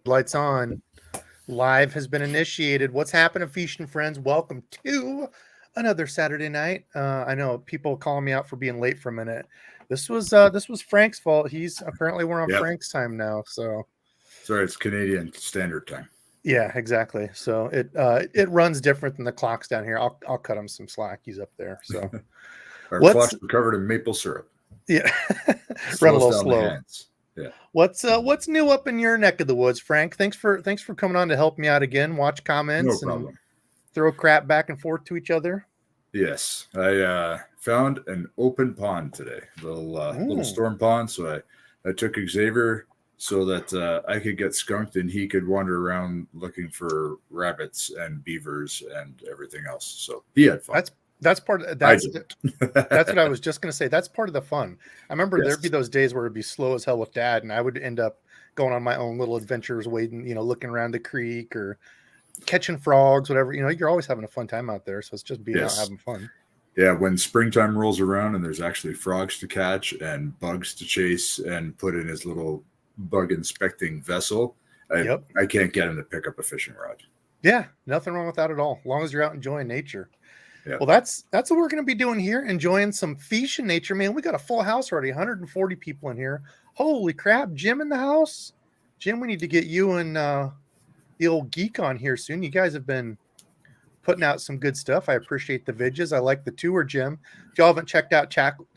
Lights on. Live has been initiated. What's happening, Feast and Friends? Welcome to another Saturday night. I know people calling me out for being late for a minute. This was Frank's fault. He's apparently we're on Frank's time now. So sorry, it's Canadian Standard Time. Yeah, exactly. So it runs different than the clocks down here. I'll cut him some slack. He's up there. So our clocks are covered in maple syrup. Yeah, run a little slow. Yeah. What's new up in your neck of the woods, Frank? Thanks for coming on to help me out again. Watch comments and throw crap back and forth to each other. Yes, I found an open pond today, little storm pond. So I took Xavier so that I could get skunked and he could wander around looking for rabbits and beavers and everything else. So he had fun. That's part of that's what I was just going to say. That's part of the fun. I remember there'd be those days where it'd be slow as hell with Dad, and I would end up going on my own little adventures, wading, looking around the creek or catching frogs, whatever. You're always having a fun time out there, so it's just being out having fun. Yeah, when springtime rolls around and there's actually frogs to catch and bugs to chase and put in his little bug inspecting vessel, I can't get him to pick up a fishing rod. Yeah, nothing wrong with that at all, as long as you're out enjoying nature. Well, that's what we're going to be doing here, enjoying some fish in nature. Man, we got a full house already, 140 people in here. Holy crap, Jim in the house? Jim, we need to get you and the old geek on here soon. You guys have been putting out some good stuff. I appreciate the vidges. I like the tour, Jim. If y'all haven't checked out Tackle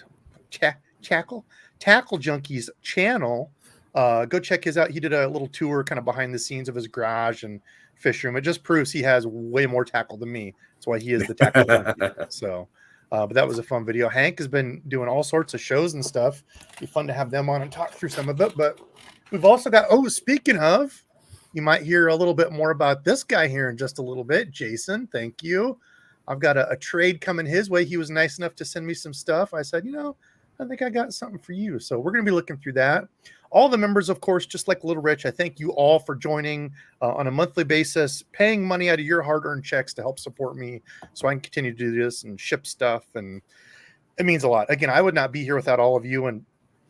Junkie's channel, go check his out. He did a little tour kind of behind the scenes of his garage and fish room. It just proves he has way more tackle than me. That's why he is the tackle junkie. So, but that was a fun video. Hank has been doing all sorts of shows and stuff. It'd be fun to have them on and talk through some of it. But we've also got, speaking of, you might hear a little bit more about this guy here in just a little bit. Jason, thank you. I've got a trade coming his way. He was nice enough to send me some stuff. I said, I think I got something for you. So we're going to be looking through that. All the members, of course, just like Little Rich, I thank you all for joining on a monthly basis, paying money out of your hard-earned checks to help support me so I can continue to do this and ship stuff. And it means a lot. Again, I would not be here without all of you. And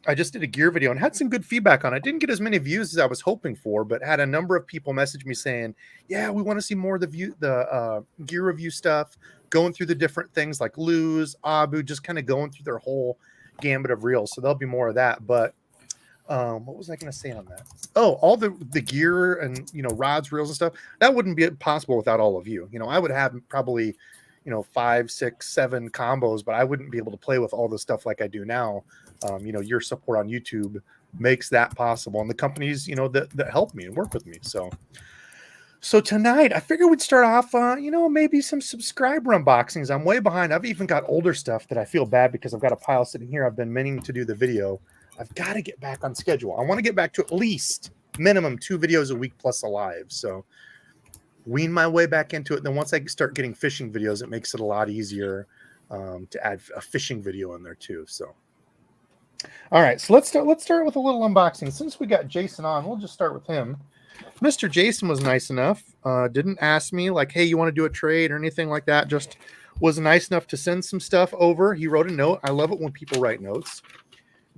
I just did a gear video and had some good feedback on it. Didn't get as many views as I was hoping for, but had a number of people message me saying, yeah, we want to see more of the gear review stuff, going through the different things like Luz, Abu, just kind of going through their whole gambit of reels. So there'll be more of that. But what was I going to say on that? All the gear and, rods, reels and stuff, that wouldn't be possible without all of you. I would have probably, 5, 6, 7 combos, but I wouldn't be able to play with all the stuff like I do now. Your support on YouTube makes that possible. And the companies, that help me and work with me. So tonight I figured we'd start off, maybe some subscriber unboxings. I'm way behind. I've even got older stuff that I feel bad because I've got a pile sitting here. I've been meaning to do the video. I've got to get back on schedule. I want to get back to at least minimum 2 videos a week plus a live. So wean my way back into it. Then once I start getting fishing videos, it makes it a lot easier to add a fishing video in there too. So, all right. So let's start with a little unboxing. Since we got Jason on, we'll just start with him. Mr. Jason was nice enough. Didn't ask me like, hey, you want to do a trade or anything like that. Just was nice enough to send some stuff over. He wrote a note. I love it when people write notes.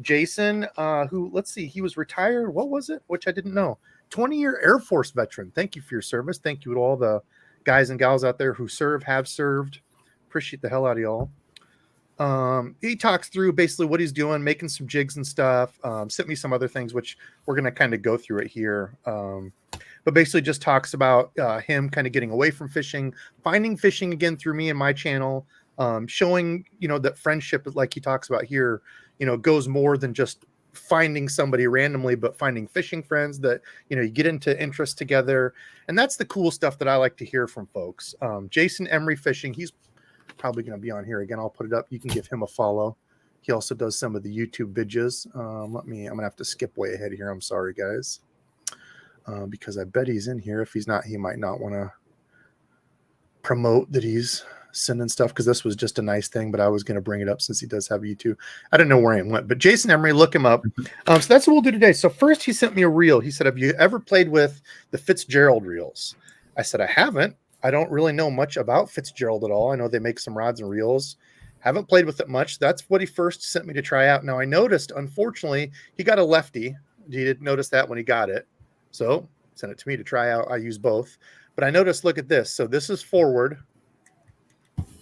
Jason, who, let's see, he was retired. What was it? Which I didn't know. 20-year Air Force veteran. Thank you for your service. Thank you to all the guys and gals out there who have served. Appreciate the hell out of y'all. He talks through basically what he's doing, making some jigs and stuff. Sent me some other things, which we're going to kind of go through it here. But basically just talks about him kind of getting away from fishing, finding fishing again through me and my channel, showing, that friendship, like he talks about here, goes more than just finding somebody randomly, but finding fishing friends that, you get into interest together. And that's the cool stuff that I like to hear from folks. Jason Emery Fishing, he's probably going to be on here again. I'll put it up. You can give him a follow. He also does some of the YouTube videos. I'm going to have to skip way ahead here. I'm sorry, guys. Because I bet he's in here. If he's not, he might not want to promote that he's sending stuff, because this was just a nice thing, but I was going to bring it up since he does have YouTube. I don't know where he went, but Jason Emery, look him up. So that's what we'll do today. So first he sent me a reel. He said, have you ever played with the Fitzgerald reels? I said, I haven't. I don't really know much about Fitzgerald at all. I know they make some rods and reels. Haven't played with it much. That's what he first sent me to try out. Now I noticed, unfortunately, he got a lefty. He didn't notice that when he got it. So sent it to me to try out. I use both, but I noticed, look at this. So this is forward.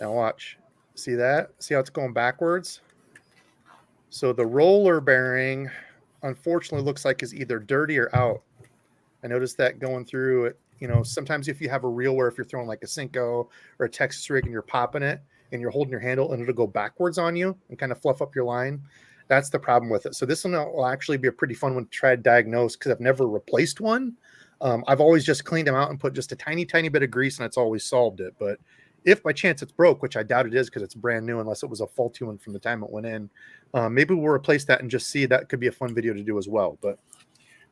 Now watch. See that? See how it's going backwards? So the roller bearing, unfortunately, looks like is either dirty or out. I noticed that going through it. You know, sometimes if you have a reel where if you're throwing like a Cinco or a Texas rig and you're popping it and you're holding your handle and it'll go backwards on you and kind of fluff up your line. That's the problem with it. So this one will actually be a pretty fun one to try to diagnose because I've never replaced one. I've always just cleaned them out and put just a tiny, tiny bit of grease and it's always solved it. But if by chance it's broke, which I doubt it is because it's brand new unless it was a faulty one from the time it went in, maybe we'll replace that and just see. That could be a fun video to do as well. But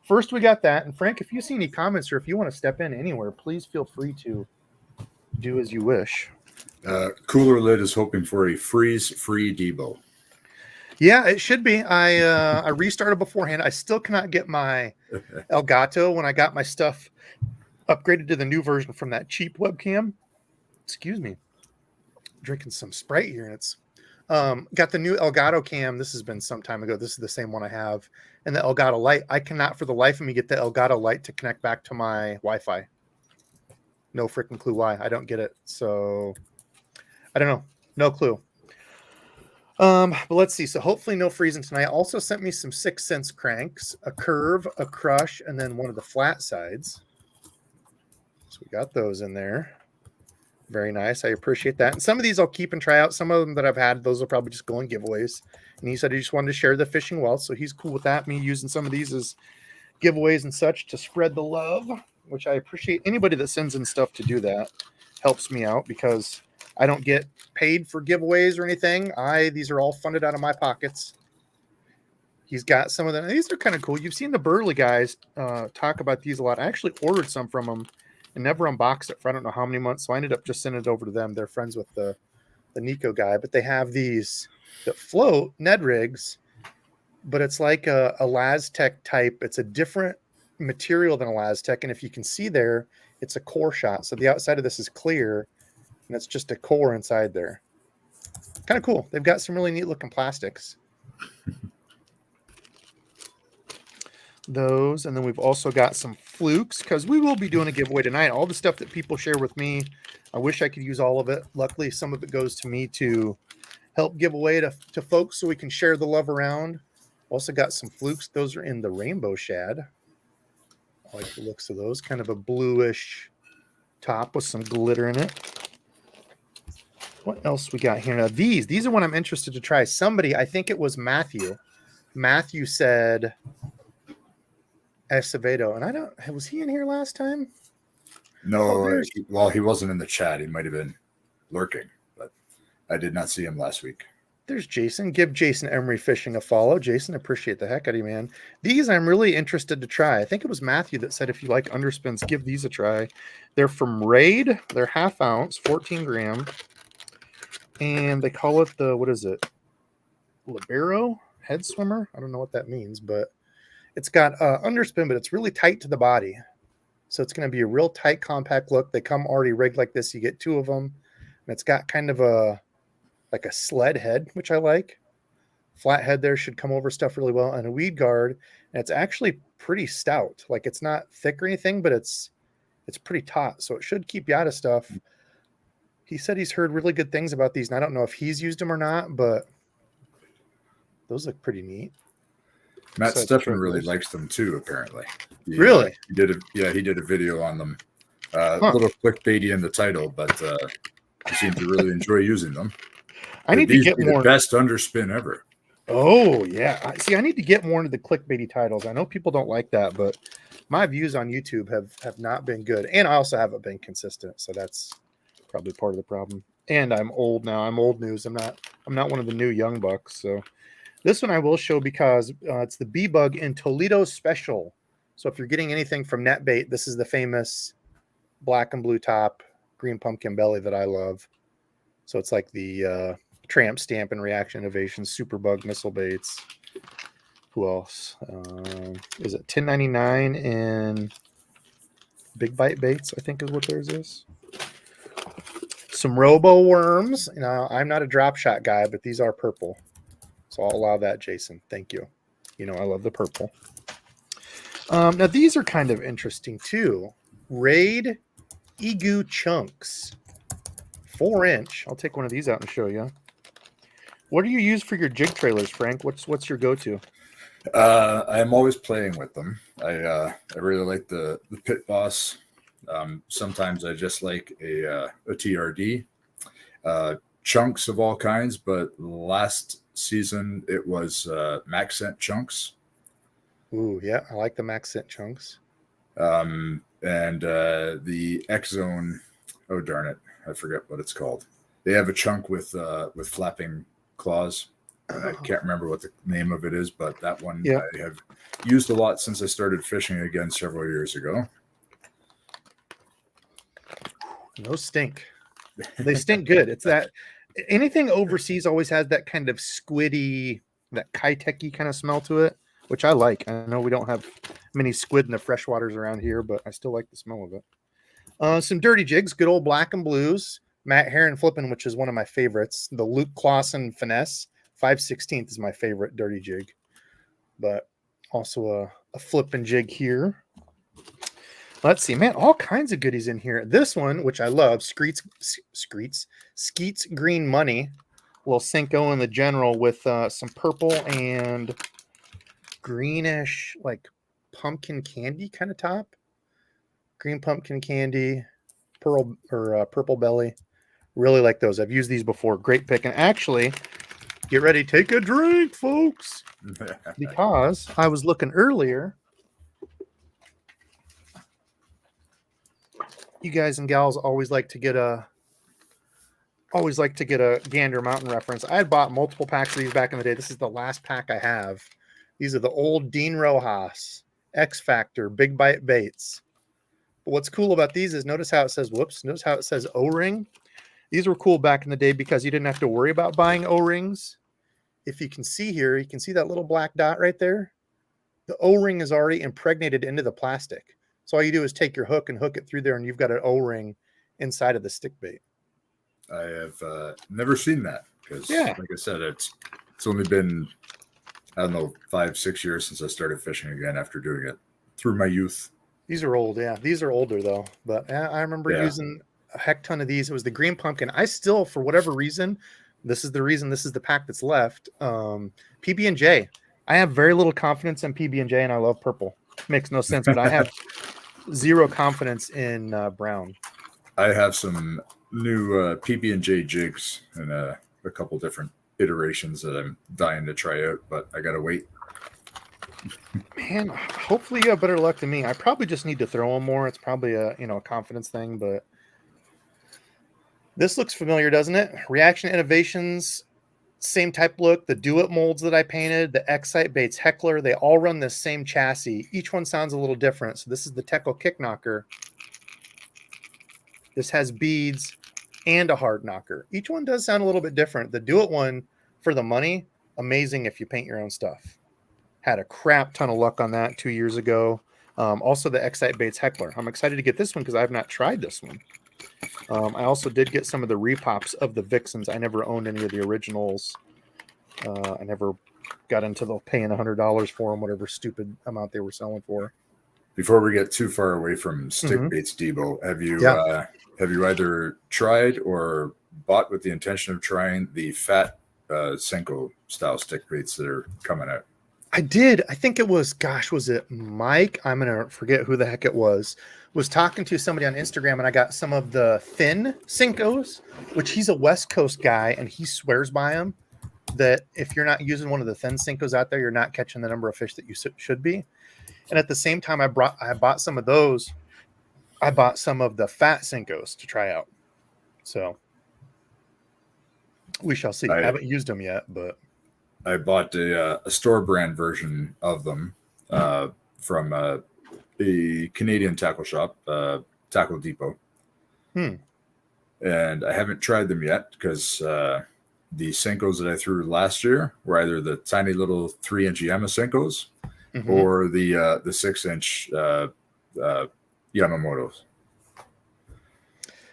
first we got that. And Frank, if you see any comments or if you want to step in anywhere, please feel free to do as you wish. Cooler Lid is hoping for a freeze-free Debo. Yeah, it should be. I restarted beforehand. I still cannot get my Elgato when I got my stuff upgraded to the new version from that cheap webcam. Excuse me. Drinking some Sprite here, and it's got the new Elgato cam. This has been some time ago. This is the same one I have, and the Elgato Lite. I cannot for the life of me get the Elgato Lite to connect back to my Wi-Fi. No freaking clue why. I don't get it. So I don't know. No clue. But let's see. So hopefully no freezing tonight. Also sent me some 6 cents cranks, a curve, a crush, and then one of the flat sides. So we got those in there. Very nice. I appreciate that. And some of these I'll keep and try out. Some of them that I've had, those will probably just go in giveaways. And he said he just wanted to share the fishing wealth. So he's cool with that. Me using some of these as giveaways and such to spread the love, which I appreciate. Anybody that sends in stuff to do that helps me out because I don't get paid for giveaways or anything. These are all funded out of my pockets. He's got some of them. These are kind of cool. You've seen the Burley guys talk about these a lot. I actually ordered some from them and never unboxed it for I don't know how many months. So I ended up just sending it over to them. They're friends with the Nico guy, but they have these that float Ned rigs, but it's like a Laztec type. It's a different material than a Laztec. And if you can see there, it's a core shot. So the outside of this is clear. And it's just a core inside there. Kind of cool. They've got some really neat looking plastics. Those. And then we've also got some flukes because we will be doing a giveaway tonight. All the stuff that people share with me, I wish I could use all of it. Luckily, some of it goes to me to help give away to folks so we can share the love around. Also got some flukes. Those are in the rainbow shad. I like the looks of those. Kind of a bluish top with some glitter in it. What else we got here? Now, these are what I'm interested to try. Somebody, I think it was Matthew. Matthew said Acevedo. And was he in here last time? No, he wasn't in the chat. He might have been lurking, but I did not see him last week. There's Jason. Give Jason Emery Fishing a follow. Jason, appreciate the heck out of you, man. These I'm really interested to try. I think it was Matthew that said if you like underspins, give these a try. They're from Raid. They're half ounce, 14 gram. And they call it what is it? Libero head swimmer. I don't know what that means, but it's got underspin, but it's really tight to the body. So it's going to be a real tight, compact look. They come already rigged like this. You get 2 of them. And it's got kind of like a sled head, which I like. Flat head there should come over stuff really well. And a weed guard. And it's actually pretty stout. Like it's not thick or anything, but it's pretty taut. So it should keep you out of stuff. He said he's heard really good things about these, and I don't know if he's used them or not, but those look pretty neat. Matt Stefan really likes them too, apparently. Really? He did a video on them. A little clickbaity in the title, but he seemed to really enjoy using them. I need to get more. The best underspin ever. Oh, yeah. See, I need to get more into the clickbaity titles. I know people don't like that, but my views on YouTube have not been good. And I also haven't been consistent, so that's probably part of the problem. And I'm old now. I'm old news. I'm not one of the new young bucks. So this one I will show because it's the B-Bug in Toledo Special. So if you're getting anything from NetBait, this is the famous black and blue top, green pumpkin belly that I love. So it's like the Tramp Stamp and Reaction Innovation Superbug missile baits. Who else? Is it $10.99 in Big Bite Baits? I think is what theirs is. Some Robo Worms. Now, I'm not a drop shot guy, but these are purple. So I'll allow that, Jason. Thank you. You know, I love the purple. Now these are kind of interesting too. Raid Egu chunks, 4-inch. I'll take one of these out and show you. What do you use for your jig trailers, Frank? What's your go-to? I'm always playing with them. I really like the Pit Boss. Sometimes I just like a TRD. Chunks of all kinds, but last season it was Maxcent chunks. Ooh, yeah, I like the Maxcent chunks. And the X Zone. Oh darn it, I forget what it's called. They have a chunk with flapping claws. I can't remember what the name of it is, but that one I have used a lot since I started fishing again several years ago. Those stink. They stink good. It's that anything overseas always has that kind of squiddy, that Kiteki kind of smell to it, which I like. I know we don't have many squid in the freshwaters around here, but I still like the smell of it. Some dirty jigs, good old black and blues. Matt Heron flipping, which is one of my favorites. The Luke Clausen finesse 5/16 is my favorite dirty jig, but also a flipping jig here. Let's see, man, all kinds of goodies in here. This one, which I love, Skeets Green Money, little Cinco in the general with some purple and greenish, like pumpkin candy kind of top. Green pumpkin candy, purple belly. Really like those. I've used these before. Great pick. And actually, get ready, take a drink, folks, because I was looking earlier. You guys and gals always like to get a Gander Mountain reference. I had bought multiple packs of these back in the day. This is the last pack I have. These are the old Dean Rojas X Factor Big Bite baits. But what's cool about these is notice how it says notice how it says O-ring. These were cool back in the day because you didn't have to worry about buying O-rings. If you can see here, you can see that little black dot right there. The O-ring is already impregnated into the plastic. So all you do is take your hook and hook it through there, and you've got an O-ring inside of the stick bait. I have never seen that because, like I said, it's only been, I don't know, 5-6 years since I started fishing again after doing it through my youth. These are old, yeah. These are older though, but I remember using a heck ton of these. It was the green pumpkin. I still, for whatever reason, this is the pack that's left. PB&J. I have very little confidence in PB&J, and I love purple. Makes no sense, but I have zero confidence in brown. I have some new PB&J jigs and a couple different iterations that I'm dying to try out, but I gotta wait. Man, hopefully you have better luck than me. I probably just need to throw them more. It's probably a confidence thing, but this looks familiar, doesn't it? Reaction Innovations, same type look. The Do It molds that I painted, the Excite Baits Heckler, they all run the same chassis. Each one sounds a little different. So this is the Teco Kick Knocker. This has beads and a hard knocker. Each one does sound a little bit different. The Do It one, for the money, amazing if you paint your own stuff. Had a crap ton of luck on that 2 years ago. Also the Excite Baits Heckler. I'm excited to get this one because I have not tried this one. I also did get some of the repops of the Vixens. I never owned any of the originals. I never got into the paying $100 for them, whatever stupid amount they were selling for. Before we get too far away from stick baits, Debo, have you either tried or bought with the intention of trying the fat Senko style stick baits that are coming out? I did. I think it was, was it Mike? I'm going to forget who the heck it was talking to somebody on Instagram, and I got some of the thin Senkos, which he's a West Coast guy, and he swears by them that if you're not using one of the thin Senkos out there, you're not catching the number of fish that you should be. And at the same time, I bought some of those. I bought some of the fat Senkos to try out. So we shall see. I haven't used them yet, but I bought a store brand version of them from a Canadian tackle shop, Tackle Depot. And I haven't tried them yet because the Senkos that I threw last year were either the tiny little 3-inch Yama Senkos or the 6-inch Yamamotos.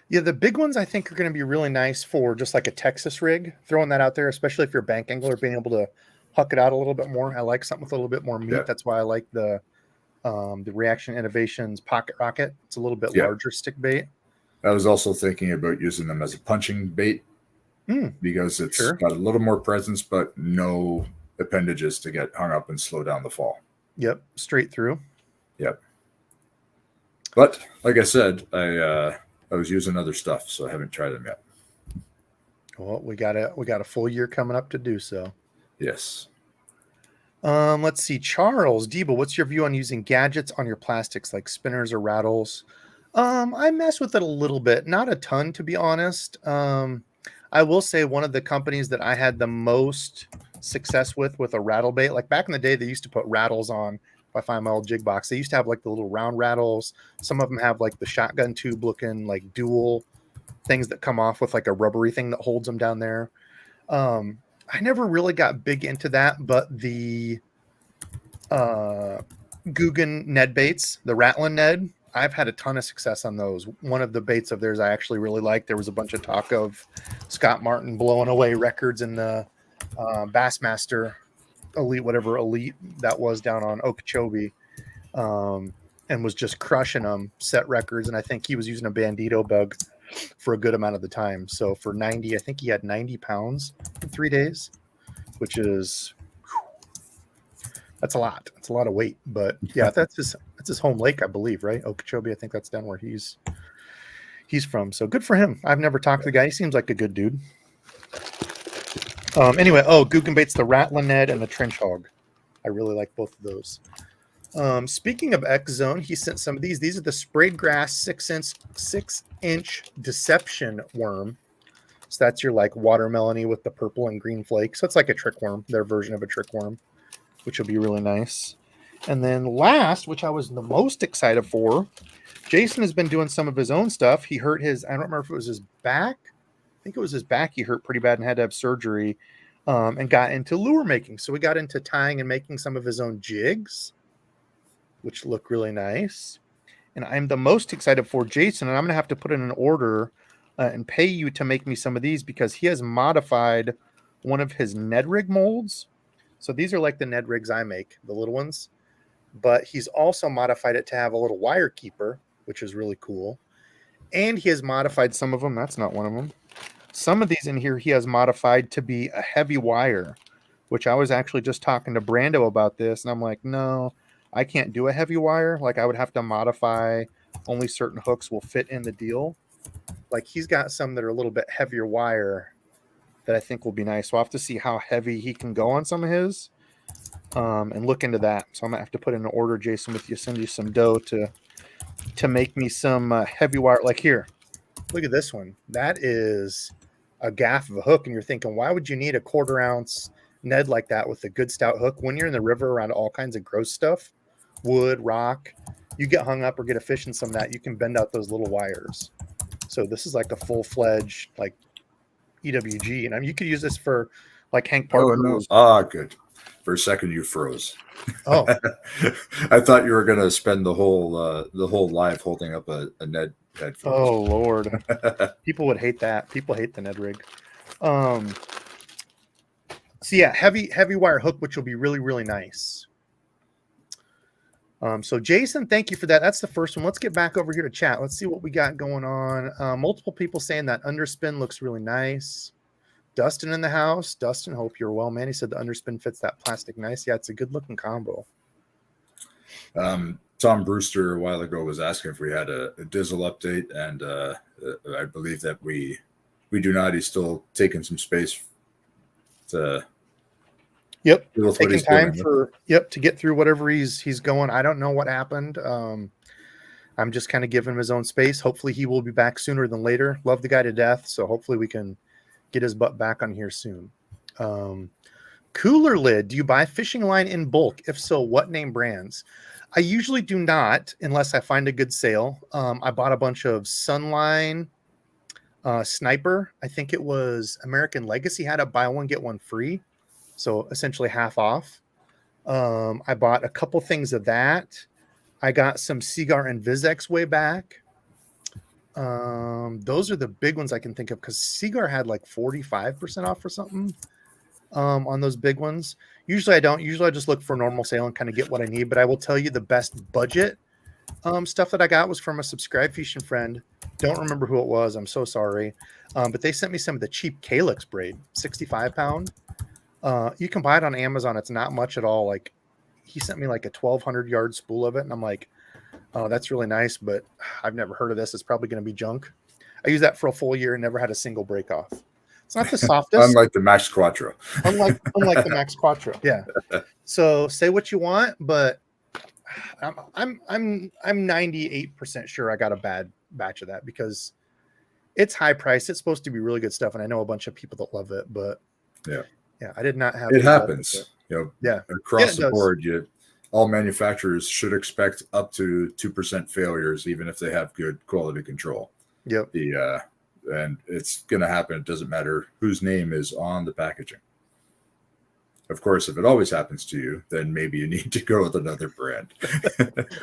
Yeah, the big ones I think are going to be really nice for just like a Texas rig, throwing that out there, especially if you're a bank angler, being able to huck it out a little bit more. I like something with a little bit more meat. Yeah. That's why I like the The Reaction Innovations Pocket Rocket. It's a little bit larger stick bait. I was also thinking about using them as a punching bait because it's got a little more presence, but no appendages to get hung up and slow down the fall. Yep, straight through. Yep. But like I said, I was using other stuff, so I haven't tried them yet. Well, we got a full year coming up to do so. Yes. Let's see. Charles, Debo, what's your view on using gadgets on your plastics like spinners or rattles? I mess with it a little bit, not a ton, to be honest. I will say one of the companies that I had the most success with a rattle bait, like back in the day, they used to put rattles on. If I find my old jig box, they used to have like the little round rattles. Some of them have like the shotgun tube looking like dual things that come off with like a rubbery thing that holds them down there. I never really got big into that, but the Guggen Ned baits, the Rattling Ned, I've had a ton of success on those. One of the baits of theirs I actually really liked. There was a bunch of talk of Scott Martin blowing away records in the Bassmaster Elite that was down on Okeechobee, and was just crushing them, set records. And I think he was using a Bandito bug for a good amount of the time. So for 90, I think he had 90 pounds in 3 days, which is, that's a lot. It's a lot of weight, but yeah, that's his home lake, I believe, right? Okeechobee. I think that's down where he's from. So good for him. I've never talked to the guy. He seems like a good dude. Anyway, Guggen baits, the Rattling Ned and the Trench Hog. I really like both of those. Speaking of X Zone, he sent some of these. These are the sprayed grass 6-inch deception worm. So that's your like watermelony with the purple and green flakes. So it's like a trick worm, their version of a trick worm, which will be really nice. And then last, which I was the most excited for, Jason has been doing some of his own stuff. He hurt his, I don't remember if it was his back. I think it was his back he hurt pretty bad and had to have surgery, and got into lure making. So we got into tying and making some of his own jigs, which look really nice. And I'm the most excited for Jason, and I'm going to have to put in an order and pay you to make me some of these because he has modified one of his Ned rig molds. So these are like the Ned rigs I make, the little ones. But he's also modified it to have a little wire keeper, which is really cool. And he has modified some of them. That's not one of them. Some of these in here he has modified to be a heavy wire, which I was actually just talking to Brando about this. And I'm like, no, I can't do a heavy wire. Like I would have to modify only certain hooks will fit in the deal. Like he's got some that are a little bit heavier wire that I think will be nice. So I'll have to see how heavy he can go on some of his, and look into that. So I'm gonna have to put in an order, Jason, with you, send you some dough to make me some heavy wire. Like here, look at this one. That is a gaff of a hook, and you're thinking, why would you need a 1/4 ounce Ned like that with a good stout hook when you're in the river around all kinds of gross stuff, wood, rock? You get hung up or get a fish in some of that, you can bend out those little wires. So this is like a full-fledged like EWG, and I mean, you could use this for like Hank Parker. Oh no! Good. For a second, you froze. Oh, I thought you were going to spend the whole live holding up a Ned headphones. Oh Lord, people would hate that. People hate the Ned rig. So yeah, heavy wire hook, which will be really, really nice. So Jason, thank you for that. That's the first one. Let's get back over here to chat. Let's see what we got going on. Multiple people saying that underspin looks really nice. Dustin in the house. Dustin, hope you're well, man. He said the underspin fits that plastic nice. Yeah, it's a good looking combo. Tom Brewster a while ago was asking if we had a Dizzle update, and I believe that we do not. He's still taking some space to taking time to get through whatever he's going. I don't know what happened. I'm just kind of giving him his own space. Hopefully he will be back sooner than later. Love the guy to death, so hopefully we can get his butt back on here soon. Cooler Lid, do you buy fishing line in bulk? If so, what name brands? I usually do not unless I find a good sale. I bought a bunch of Sunline Sniper. I think it was American Legacy had a buy one get one free, so essentially half off. I bought a couple things of that. I got some Seagar and Vizex way back. Those are the big ones I can think of because Seagar had like 45% off or something on those big ones. Usually I don't. Usually I just look for normal sale and kind of get what I need. But I will tell you the best budget stuff that I got was from a subscribed fishing friend. Don't remember who it was. I'm so sorry. But they sent me some of the cheap Calyx braid, 65 pound. You can buy it on Amazon. It's not much at all. Like he sent me like a 1,200 yard spool of it. And I'm like, oh, that's really nice, but I've never heard of this. It's probably going to be junk. I used that for a full year and never had a single break off. It's not the softest. Unlike the Max Quattro. unlike the Max Quattro. Yeah. So say what you want, but I'm 98% sure I got a bad batch of that because it's high price. It's supposed to be really good stuff, and I know a bunch of people that love it, but yeah, I did not have it happens. Yeah, across the board, all manufacturers should expect up to 2% failures, even if they have good quality control. Yep. And it's going to happen. It doesn't matter whose name is on the packaging. Of course, if it always happens to you, then maybe you need to go with another brand.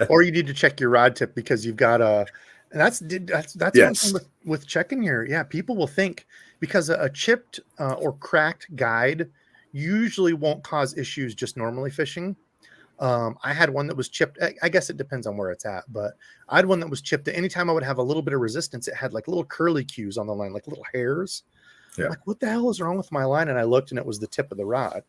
Or you need to check your rod tip because you've got and that's yes. one thing with checking your, people will think because a chipped or cracked guide usually won't cause issues just normally fishing. I had one that was chipped. I guess it depends on where it's at, but I had one that was chipped. Anytime I would have a little bit of resistance, it had like little curly cues on the line, like little hairs. Yeah. Like, what the hell is wrong with my line? And I looked and it was the tip of the rod.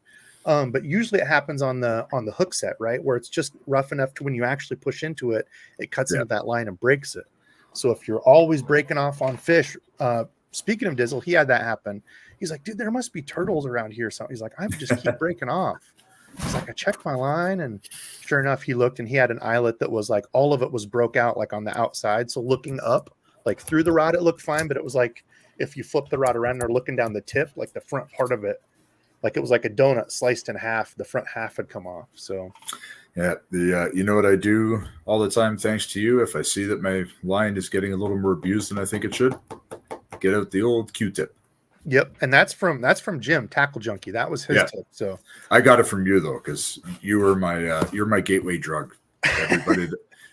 But usually it happens on the hook set, right? Where it's just rough enough to when you actually push into it, it cuts into that line and breaks it. So if you're always breaking off on fish, speaking of Dizzle, he had that happen. He's like, dude, there must be turtles around here. So he's like, I just keep breaking off. He's like, I checked my line, and sure enough, he looked and he had an eyelet that was like all of it was broke out like on the outside. So looking up, like through the rod, it looked fine, but it was like if you flip the rod around and are looking down the tip, like the front part of it, like it was like a donut sliced in half. The front half had come off. So yeah, you know what I do all the time, thanks to you. If I see that my line is getting a little more abused than I think it should, get out the old Q-tip. Yep, and that's from Jim, Tackle Junkie. That was his tip. So I got it from you though, because you were you're my gateway drug. Everybody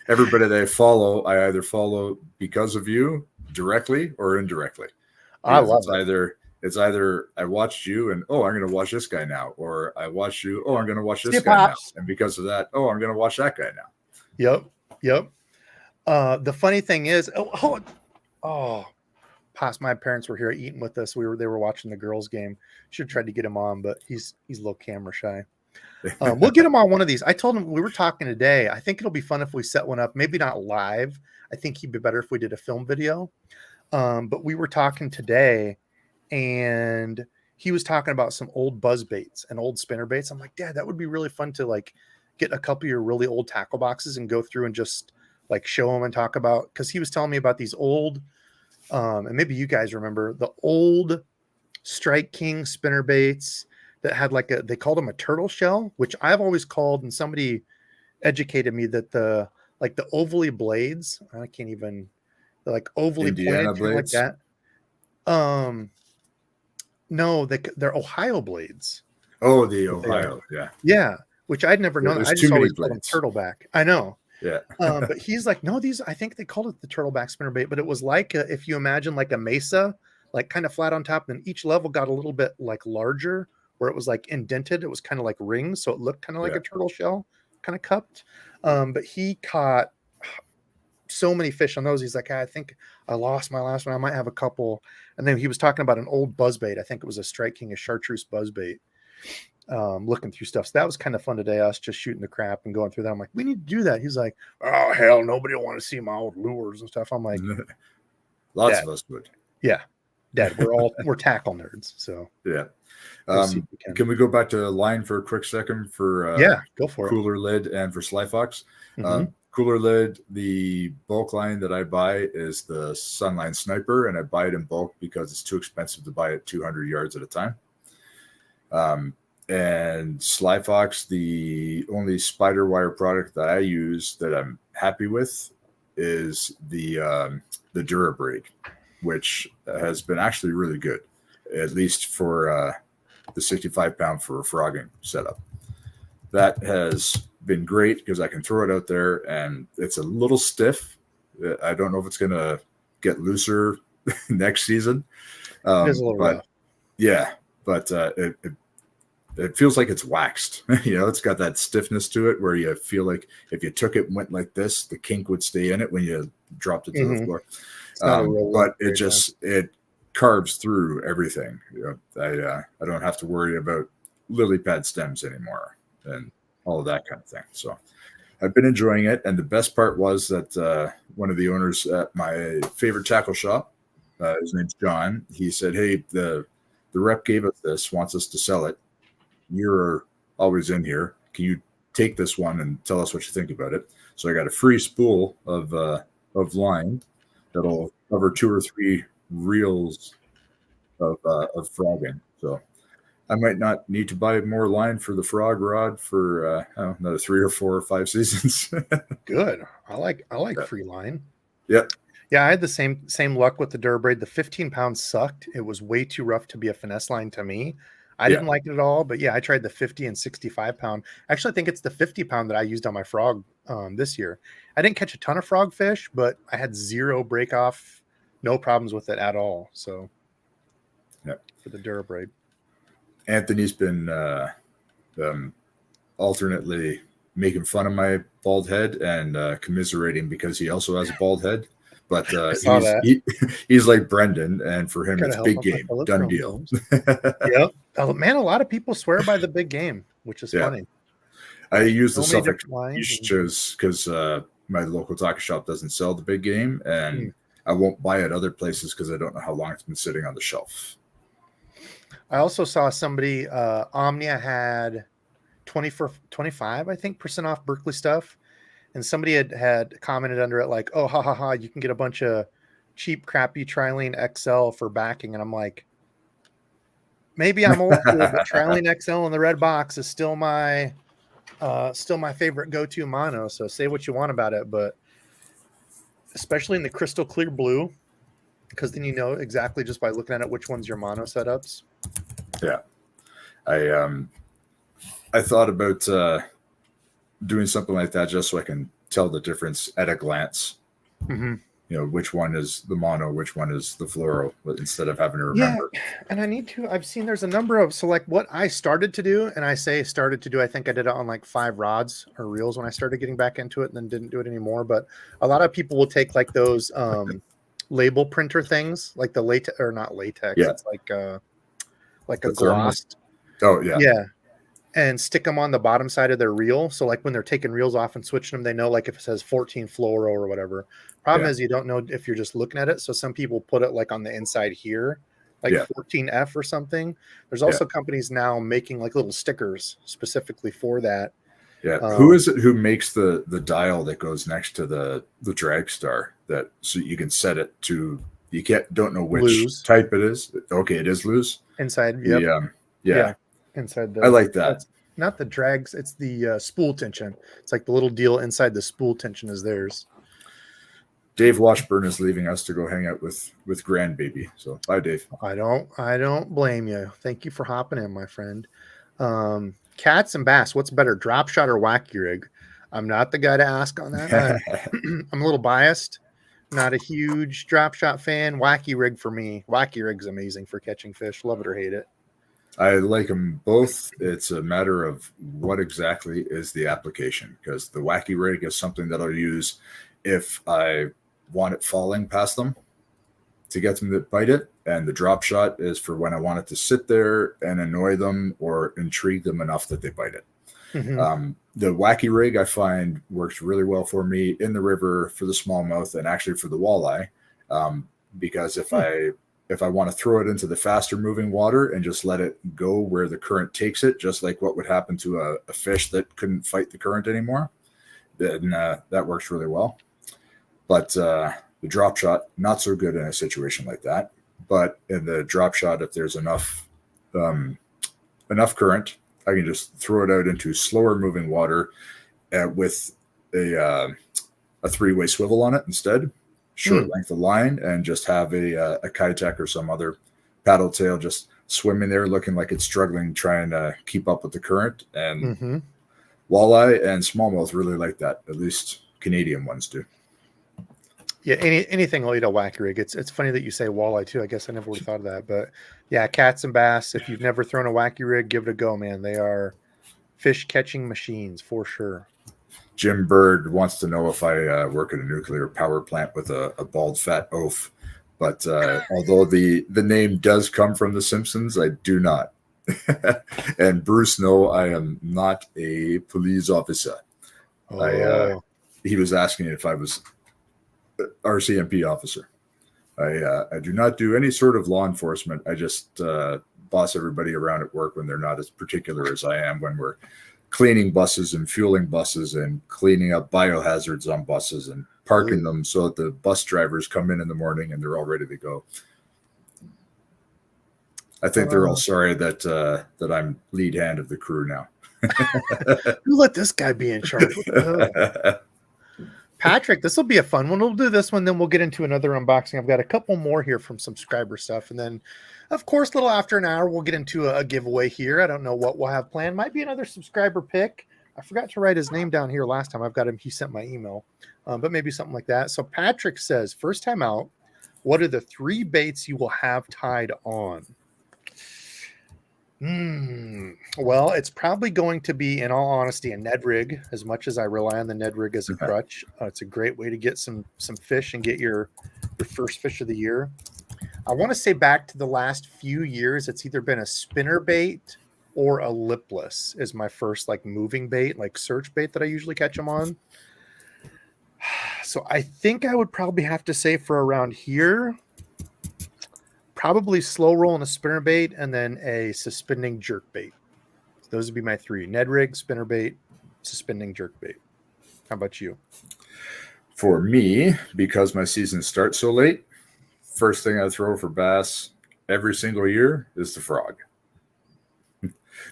that I follow, I either follow because of you directly or indirectly. I love it. It's either I watched you and I'm going to watch this guy now, or I watched you, I'm going to watch this guy now, and because of that, I'm going to watch that guy now. Yep. The funny thing is, my parents were here eating with us. They were watching the girls' game. Should have tried to get him on, but he's a little camera shy. We'll get him on one of these. I told him we were talking today. I think it'll be fun if we set one up. Maybe not live. I think he'd be better if we did a film video. But we were talking today, and he was talking about some old buzz baits and old spinner baits. I'm like, Dad, that would be really fun to like get a couple of your really old tackle boxes and go through and just like show them and talk about. Because he was telling me about these old. And maybe you guys remember the old Strike King spinner baits that had they called them a turtle shell, which I've always called, and somebody educated me that the ovally blades, I can't even, they're like ovally Indiana pointed blades? like that. No, they're Ohio blades. Oh, the Ohio. Yeah. Which I'd never known. I just always called them turtleback. I know. Yeah. But he's like, no, I think they called it the turtleback spinner bait, but it was like if you imagine like a mesa, like kind of flat on top, and each level got a little bit like larger where it was like indented. It was kind of like rings. So it looked kind of like a turtle shell, kind of cupped. But he caught so many fish on those. He's like, I think I lost my last one. I might have a couple. And then he was talking about an old buzzbait. I think it was a Strike King, a chartreuse buzzbait. Looking through stuff. So that was kind of fun today, us just shooting the crap and going through that. I'm like, we need to do that. He's like, oh hell, nobody will want to see my old lures and stuff. I'm like, lots of us would. Yeah, Dad, we're tackle nerds. So yeah. Can we go back to line for a quick second for go for Cooler Lid and for Sly Fox? Mm-hmm. Cooler Lid, the bulk line that I buy is the Sunline Sniper, and I buy it in bulk because it's too expensive to buy it 200 yards at a time. And Sly Fox, the only spider wire product that I use that I'm happy with is the DuraBreak, which has been actually really good, at least for the 65 pound for a frogging setup. That has been great because I can throw it out there and it's a little stiff. I don't know if it's going to get looser next season. It is a little rough. Yeah, but it feels like it's waxed. It's got that stiffness to it where you feel like if you took it and went like this, the kink would stay in it when you dropped it to the floor. It's not a real but it carves through everything. I don't have to worry about lily pad stems anymore and all of that kind of thing. So I've been enjoying it. And the best part was that one of the owners at my favorite tackle shop, his name's John, he said, hey, the rep gave us this, wants us to sell it. You're always in here. Can you take this one and tell us what you think about it? So I got a free spool of line that'll cover 2 or 3 reels of frogging. So I might not need to buy more line for the frog rod for another 3 or 4 or 5 seasons. Good. I like free line. Yep. Yeah, I had the same luck with the Durabraid. The 15 pounds sucked. It was way too rough to be a finesse line to me. I didn't like it at all, but yeah, I tried the 50 and 65 pound. Actually, I think it's the 50 pound that I used on my frog this year. I didn't catch a ton of frog fish, but I had 0 break off, no problems with it at all. So for the Durabraid. Anthony's been alternately making fun of my bald head and commiserating because he also has a bald head. But he's like Brendan, and for him, it's big game, done deal. Yep. Oh, man, a lot of people swear by the big game, which is funny. I use the suffix because my local tackle shop doesn't sell the big game, and I won't buy it other places because I don't know how long it's been sitting on the shelf. I also saw somebody, Omnia had 25, I think, % off Berkeley stuff. And somebody had commented under it like, oh, ha, ha, ha, you can get a bunch of cheap, crappy Trilene XL for backing. And I'm like, maybe I'm old school, but Trilene XL in the red box is still my favorite go-to mono. So say what you want about it, but especially in the crystal clear blue, because then you know exactly just by looking at it which one's your mono setups. Yeah. I thought about doing something like that just so I can tell the difference at a glance. Which one is the mono, which one is the fluoro, but instead of having to remember. Yeah, and I've seen there's a number of, so like what I started to do, and I say started to do, I think I did it on like 5 rods or reels when I started getting back into it and then didn't do it anymore. But a lot of people will take like those label printer things, like the latex, or not latex. Yeah. It's like a gloss. Oh yeah. Yeah. And stick them on the bottom side of their reel. So like when they're taking reels off and switching them, they know like if it says 14 fluoro or whatever. Problem is you don't know if you're just looking at it. So some people put it like on the inside here, like 14F or something. There's also companies now making like little stickers specifically for that. Yeah. Who is it who makes the dial that goes next to the drag star that so you can set it to, don't know which Lose. Type it is. Okay. It is loose inside. Yep. Yeah. Inside I like that. Not the drags, it's the spool tension. It's like the little deal inside the spool tension is theirs. Dave Washburn is leaving us to go hang out with grandbaby. So bye, Dave. I don't blame you. Thank you for hopping in, my friend. Cats and bass, what's better, drop shot or wacky rig? I'm not the guy to ask on that. I'm a little biased. Not a huge drop shot fan. Wacky rig for me. Wacky rig's amazing for catching fish. Love it or hate it. I like them both. It's a matter of what exactly is the application, because the wacky rig is something that I'll use if I want it falling past them to get them to bite it. And the drop shot is for when I want it to sit there and annoy them or intrigue them enough that they bite it. The wacky rig I find works really well for me in the river for the smallmouth and actually for the walleye. Because if I want to throw it into the faster moving water and just let it go where the current takes it, just like what would happen to a fish that couldn't fight the current anymore, then that works really well. But the drop shot, not so good in a situation like that. But in the drop shot, if there's enough current, I can just throw it out into slower moving water with a 3-way swivel on it instead. Short length of line, and just have a Kitech or some other paddle tail just swimming there looking like it's struggling, trying to keep up with the current. And walleye and smallmouth really like that. At least Canadian ones do. Yeah, anything will eat a wacky rig. It's funny that you say walleye too. I guess I never would have thought of that. But yeah, cats and bass. If you've never thrown a wacky rig, give it a go, man. They are fish catching machines for sure. Jim Bird wants to know if I work at a nuclear power plant with a bald fat oaf. But although the name does come from The Simpsons, I do not. And Bruce, no, I am not a police officer. Oh. He was asking if I was RCMP officer. I do not do any sort of law enforcement. I just boss everybody around at work when they're not as particular as I am when we're cleaning buses and fueling buses and cleaning up biohazards on buses and parking them so that the bus drivers come in the morning and they're all ready to go. I think they're all sorry that I'm lead hand of the crew now. You let this guy be in charge. Patrick, this will be a fun one. We'll do this one, then we'll get into another unboxing. I've got a couple more here from subscriber stuff. And then, of course, a little after an hour, we'll get into a giveaway here. I don't know what we'll have planned. Might be another subscriber pick. I forgot to write his name down here last time. I've got him. He sent my email, but maybe something like that. So Patrick says, first time out, what are the 3 baits you will have tied on? Well, it's probably going to be, in all honesty, a Ned rig. As much as I rely on the Ned rig as a crutch, it's a great way to get some fish and get your first fish of the year. I want to say back to the last few years, it's either been a spinner bait or a lipless is my first like moving bait, like search bait that I usually catch them on. So I think I would probably have to say for around here, probably slow roll and a spinner bait, and then a suspending jerk bait. So those would be my 3: Ned rig, spinner bait, suspending jerk bait. How about you? For me, because my season starts so late, first thing I throw for bass every single year is the frog.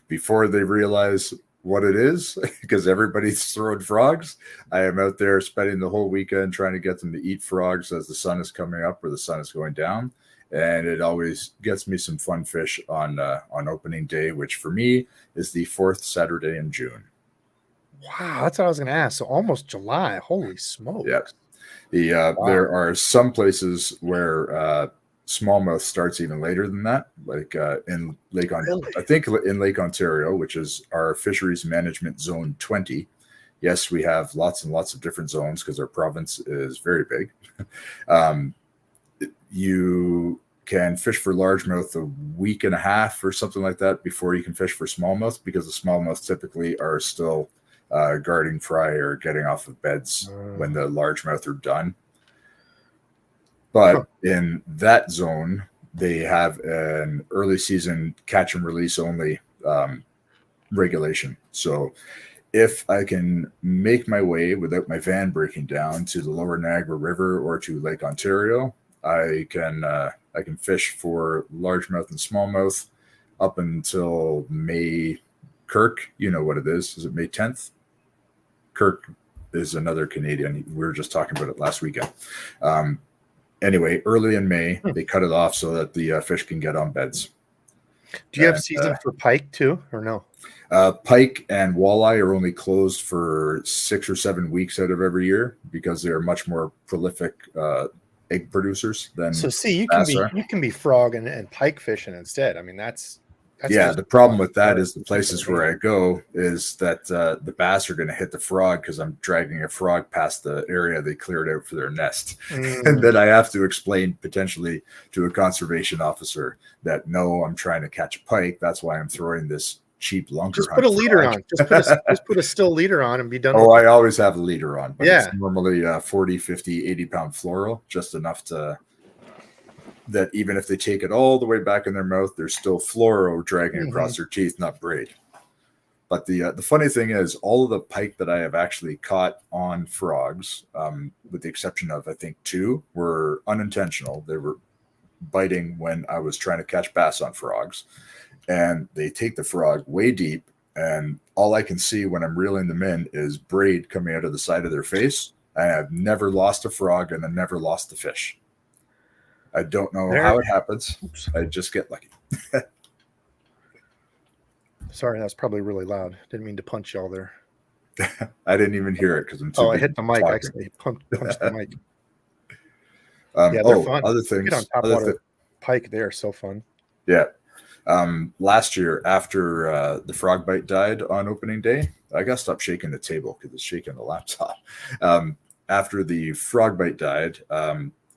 Before they realize what it is, because everybody's throwing frogs, I am out there spending the whole weekend trying to get them to eat frogs as the sun is coming up or the sun is going down. And it always gets me some fun fish on opening day, which for me is the 4th Saturday in June. Wow, that's what I was going to ask. So almost July. Holy smokes. Yeah. There are some places where smallmouth starts even later than that, like in Lake Ontario. I think in Lake Ontario, which is our fisheries management zone 20. Yes, we have lots and lots of different zones because our province is very big. You can fish for largemouth a week and a half or something like that before you can fish for smallmouth, because the smallmouth typically are still guarding fry or getting off of beds when the largemouth are done. But in that zone, they have an early season catch and release only regulation. So if I can make my way without my van breaking down to the lower Niagara River or to Lake Ontario, I can fish for largemouth and smallmouth up until May. Kirk, you know what it is. Is it May 10th? Kirk is another Canadian. We were just talking about it last weekend. Anyway, early in May, they cut it off so that the fish can get on beds. Do you have season for pike too, or no? Pike and walleye are only closed for 6 or 7 weeks out of every year because they are much more prolific egg producers than you can be frog and pike fishing instead. I mean, that's the problem with that is the places where I go is that the bass are going to hit the frog because I'm dragging a frog past the area they cleared out for their nest. And then I have to explain potentially to a conservation officer that no, I'm trying to catch a pike. That's why I'm throwing this cheap lunker. Just put a leader on. Just put a still leader on and be done. I always have a leader on, but it's normally 40, 50, 80 pound fluoro, just enough that even if they take it all the way back in their mouth, there's still fluoro dragging across their teeth, not braid. But the funny thing is, all of the pike that I have actually caught on frogs, with the exception of I think 2, were unintentional. They were biting when I was trying to catch bass on frogs. And they take the frog way deep, and all I can see when I'm reeling them in is braid coming out of the side of their face. I have never lost a frog, and I never lost a fish. I don't know how it happens. I just get lucky. Sorry, that's probably really loud. Didn't mean to punch y'all there. I didn't even hear it because I'm too. I hit the mic. I actually punched the mic. Yeah, they're fun. Other Get on things. topwater pike. They are so fun. Yeah. Last year, after the frog bite died on opening day, I got to stop shaking the table because it's shaking the laptop. After the frog bite died,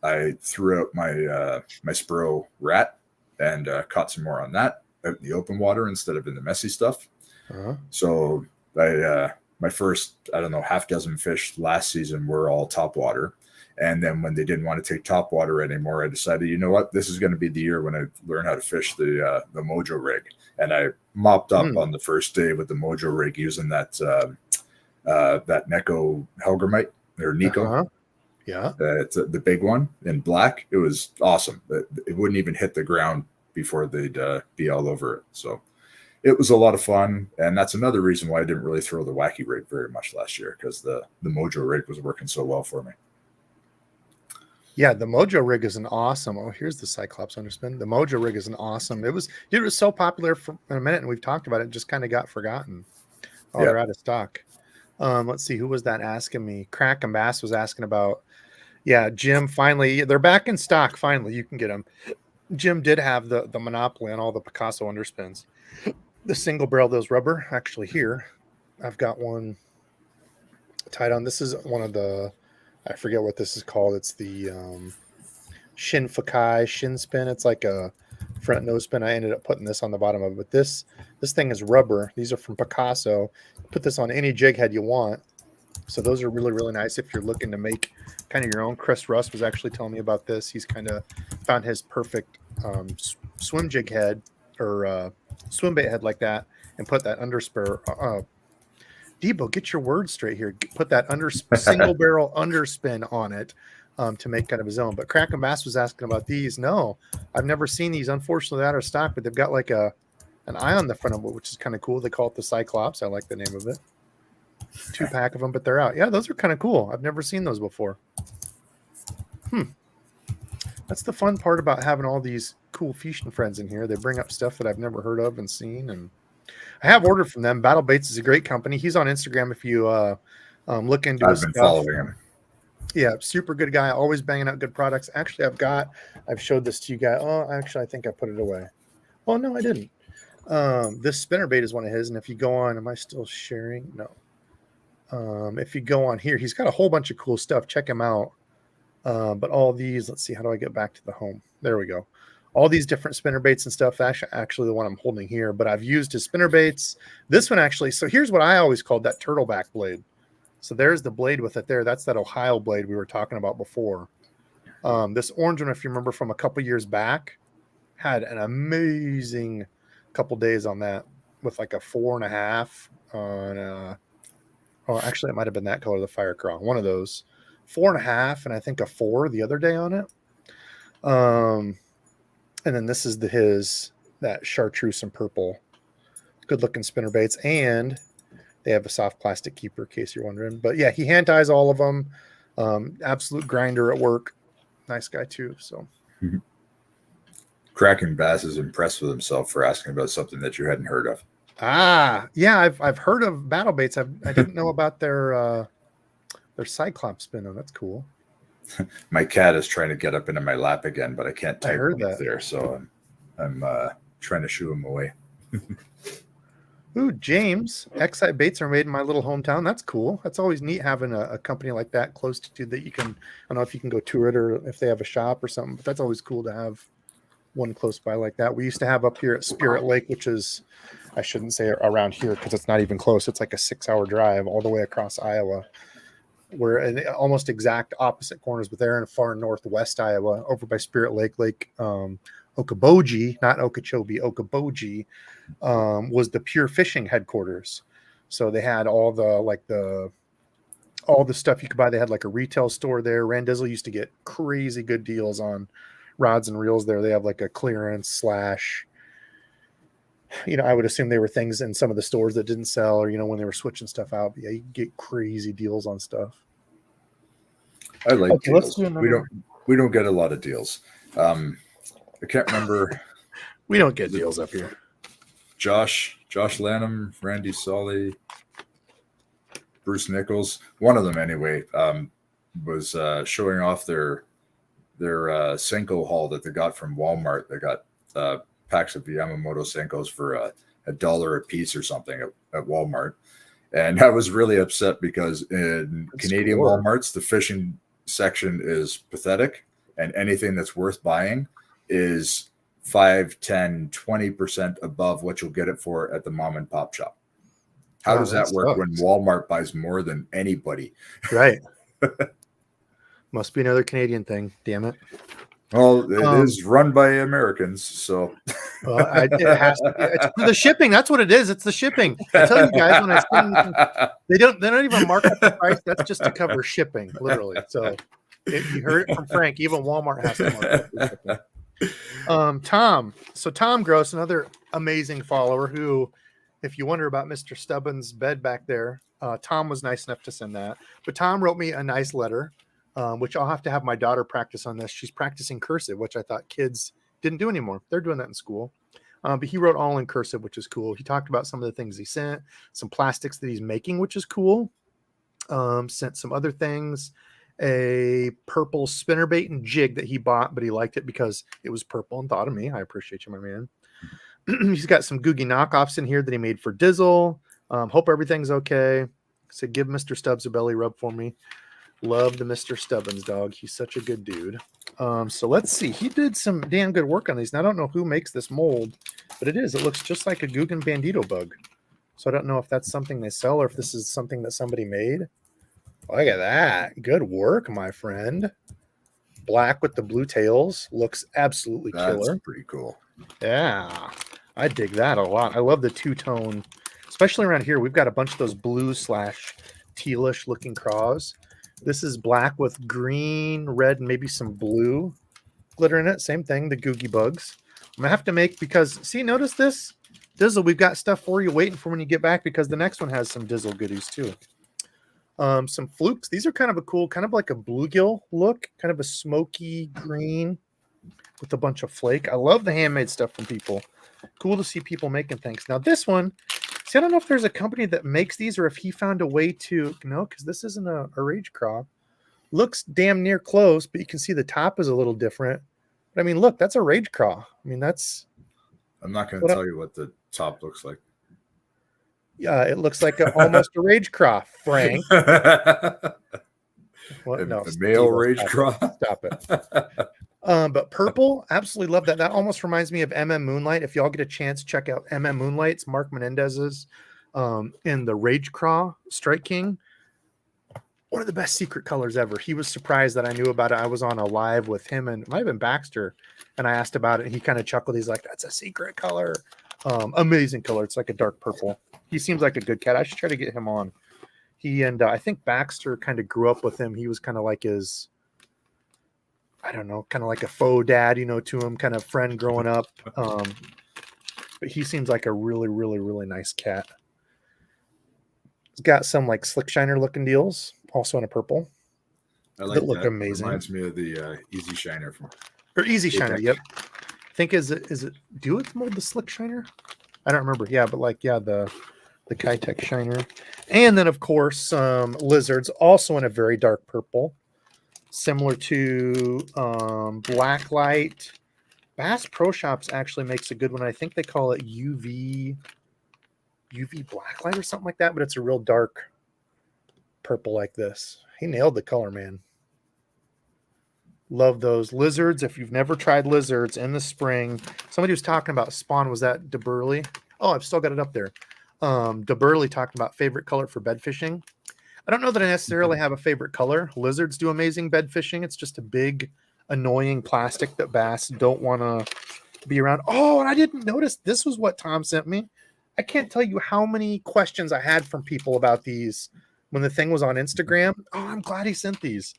I threw out my Spiro rat and caught some more on that out in the open water instead of in the messy stuff. Uh-huh. So my first, I don't know, half dozen fish last season were all topwater. And then when they didn't want to take topwater anymore, I decided, you know what, this is going to be the year when I learn how to fish the Mojo rig. And I mopped up on the first day with the Mojo rig using that Neko Helgramite or Nico. Uh-huh. Yeah. It's the big one in black. It was awesome. It wouldn't even hit the ground before they'd be all over it. So it was a lot of fun. And that's another reason why I didn't really throw the wacky rig very much last year, because the Mojo rig was working so well for me. Yeah, the Mojo rig is an awesome. Oh, here's the Cyclops underspin. The Mojo rig is an awesome. It was so popular for a minute, and we've talked about it. Just kind of got forgotten. Oh, yeah. They're out of stock. Let's see, who was that asking me? Crack and Bass was asking about. Yeah, Jim. Finally, they're back in stock. Finally, you can get them. Jim did have the monopoly on all the Picasso underspins. The single barrel, those rubber. Actually, here I've got one tied on. This is one of the. I forget what this is called. It's the Shin Fakai Shin Spin. It's like a front nose spin. I ended up putting this on the bottom of it. But this thing is rubber. These are from Picasso. Put this on any jig head you want. So those are really, really nice if you're looking to make kind of your own. Chris Russ was actually telling me about this. He's kind of found his perfect swim jig head or swim bait head like that and put that underspur. Debo, get your words straight here. Put that single barrel underspin on it to make kind of his own. But Crack and Bass was asking about these. No, I've never seen these. Unfortunately, out of stock, but they've got like an eye on the front of it, which is kind of cool. They call it the Cyclops. I like the name of it. 2-pack of them, but they're out. Yeah, those are kind of cool. I've never seen those before. That's the fun part about having all these cool fishing friends in here. They bring up stuff that I've never heard of and seen, and I have ordered from them. Battle Baits is a great company. He's on Instagram if you look into his stuff. I've been following him. Yeah, super good guy. Always banging out good products. Actually, I've showed this to you guys. Oh, actually, I think I put it away. Oh, no, I didn't. This spinnerbait is one of his, and if you go on, am I still sharing? No. If you go on here, he's got a whole bunch of cool stuff. Check him out. But all these, let's see, how do I get back to the home? There we go. All these different spinner baits and stuff. That's actually the one I'm holding here, but I've used his spinner baits. This one actually, so here's what I always called that turtleback blade. So there's the blade with it there. That's that Ohio blade we were talking about before. This orange one, if you remember from a couple years back, had an amazing couple days on that with like a 4.5 on oh, actually it might have been that color, the fire crawl, one of those. 4.5 and I think a 4 the other day on it. And then this is that chartreuse and purple, good looking spinner baits, and they have a soft plastic keeper in case you're wondering. But yeah, he hand ties all of them. Absolute grinder at work. Nice guy too. So Cracking Bass is impressed with himself for asking about something that you hadn't heard of. Yeah, I've heard of Battle Baits. I didn't know about their Cyclops spin. Oh, that's cool. My cat is trying to get up into my lap again, but I can't type there, so I'm trying to shoo him away. Ooh, James, Excite Baits are made in my little hometown. That's cool. That's always neat having a company like that close to you that you can, I don't know if you can go tour it or if they have a shop or something, but that's always cool to have one close by like that. We used to have up here at Spirit Lake, which is, I shouldn't say around here because it's not even close. It's like a 6-hour drive all the way across Iowa. We're in almost exact opposite corners, but they're in far northwest Iowa, over by Spirit Lake, Okoboji, not Okeechobee, Okoboji, was the pure fishing headquarters. So they had all the stuff you could buy. They had like a retail store there. Randizzle used to get crazy good deals on rods and reels there. They have like a clearance / I would assume they were things in some of the stores that didn't sell, or, when they were switching stuff out. But yeah, you get crazy deals on stuff. I like deals. We don't get a lot of deals. I can't remember. We don't get deals up here. Josh Lanham, Randy Solly, Bruce Nichols, one of them anyway, was showing off their Senko haul that they got from Walmart. They got packs of Yamamoto Senkos for $1 a piece or something at Walmart. And I was really upset because in Canadian Walmarts, the fishing section is pathetic, and anything that's worth buying is 5, 10, 20% above what you'll get it for at the mom and pop shop. How does that work when Walmart buys more than anybody? Right. Must be another Canadian thing. Damn it. Well, it is run by Americans, so. Well, it has to be. It's for the shipping. That's what it is. It's the shipping. I tell you guys, when I send they don't even mark up the price. That's just to cover shipping, literally. So you heard it from Frank. Even Walmart has to mark up the shipping. Tom. So Tom Gross, another amazing follower who, if you wonder about Mr. Stubbins' bed back there, Tom was nice enough to send that. But Tom wrote me a nice letter, which I'll have to have my daughter practice on this. She's practicing cursive, which I thought kids didn't do anymore. They're doing that in school. But he wrote all in cursive, which is cool. He talked about some of the things he sent, some plastics that he's making, which is cool. Sent some other things, a purple spinnerbait and jig that he bought, but he liked it because it was purple and thought of me. I appreciate you, my man. He's got some Googie knockoffs in here that he made for Dizzle. Hope everything's okay. So give Mr. Stubbs a belly rub for me. Love the Mr. Stubbins dog. He's such a good dude. So let's see. He did some damn good work on these. And I don't know who makes this mold, but it is. It looks just like a Guggen Bandito bug. So I don't know if that's something they sell or if this is something that somebody made. Look at that. Good work, my friend. Black with the blue tails. Looks absolutely killer. That's pretty cool. Yeah. I dig that a lot. I love the two-tone, especially around here. We've got a bunch of those blue/tealish looking craws. This is black with green, red, and maybe some blue glitter in it. Same thing, the Googie bugs. I'm going to have to make, because, see, notice this? Dizzle, we've got stuff for you waiting for when you get back, because the next one has some Dizzle goodies, too. Some flukes. These are kind of a cool, kind of like a bluegill look, kind of a smoky green with a bunch of flake. I love the handmade stuff from people. Cool to see people making things. Now, this one, see, I don't know if there's a company that makes these or if he found a way to, no, because this isn't a Rage Craw. Looks damn near close, but you can see the top is a little different. But I mean, look, that's a Rage Craw. I mean, that's. I'm not going to tell you what the top looks like. Yeah, it looks like almost a Rage Craw, Frank. What? No, a male Rage Craw. Stop it. But purple, absolutely love that. That almost reminds me of MM Moonlight. If y'all get a chance, check out MM Moonlight. It's Mark Menendez's in the Rage Craw Strike King. One of the best secret colors ever. He was surprised that I knew about it. I was on a live with him and it might have been Baxter, and I asked about it, and he kind of chuckled. He's like, "That's a secret color." Amazing color. It's like a dark purple. He seems like a good cat. I should try to get him on. He and I think Baxter kind of grew up with him. He was kind of like his, I don't know, kind of like a faux dad, you know, to him, kind of friend growing up. But he seems like a really, really, really nice cat. He's got some like slick shiner looking deals, also in a purple. I like that. Look amazing. Reminds me of the Easy Shiner or Easy Shiner. Yep. I think is it do it mold the slick shiner? I don't remember. Yeah, but like the Kitech shiner, and then of course lizards, also in a very dark purple, similar to Blacklight. Bass Pro Shops actually makes a good one. I think they call it UV Blacklight or something like that, but it's a real dark purple like this. He nailed the color, man. Love those lizards. If you've never tried lizards in the spring, somebody was talking about Spawn. Was that DeBurley? Oh, I've still got it up there. DeBurley talking about favorite color for bed fishing. I don't know that I necessarily have a favorite color. Lizards do amazing bed fishing. It's just a big, annoying plastic that bass don't want to be around. Oh, and I didn't notice. This was what Tom sent me. I can't tell you how many questions I had from people about these when the thing was on Instagram. Oh, I'm glad he sent these.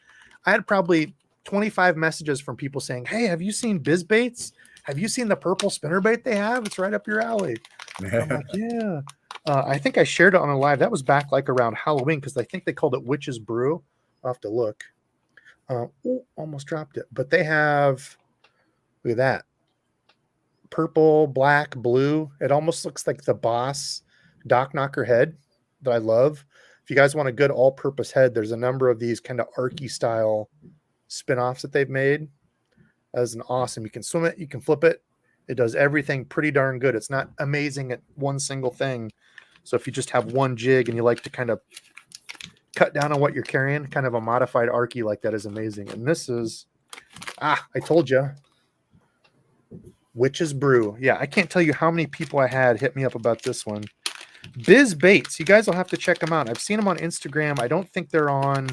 I had probably 25 messages from people saying, "Hey, have you seen BizBaits? Have you seen the purple spinnerbait they have? It's right up your alley." I'm like, yeah. I think I shared it on a live. That was back like around Halloween because I think they called it Witch's Brew. I'll have to look. Almost dropped it. But they have, look at that. Purple, black, blue. It almost looks like the Boss Dock Knocker head that I love. If you guys want a good all-purpose head, there's a number of these kind of Arky style spin-offs that they've made. That is an awesome. You can swim it, you can flip it. It does everything pretty darn good. It's not amazing at one single thing. So if you just have one jig and you like to kind of cut down on what you're carrying, kind of a modified Arky like that is amazing. And this is, I told you, Witch's Brew. Yeah, I can't tell you how many people I had hit me up about this one. Biz Baits. You guys will have to check them out. I've seen them on Instagram. I don't think they're on.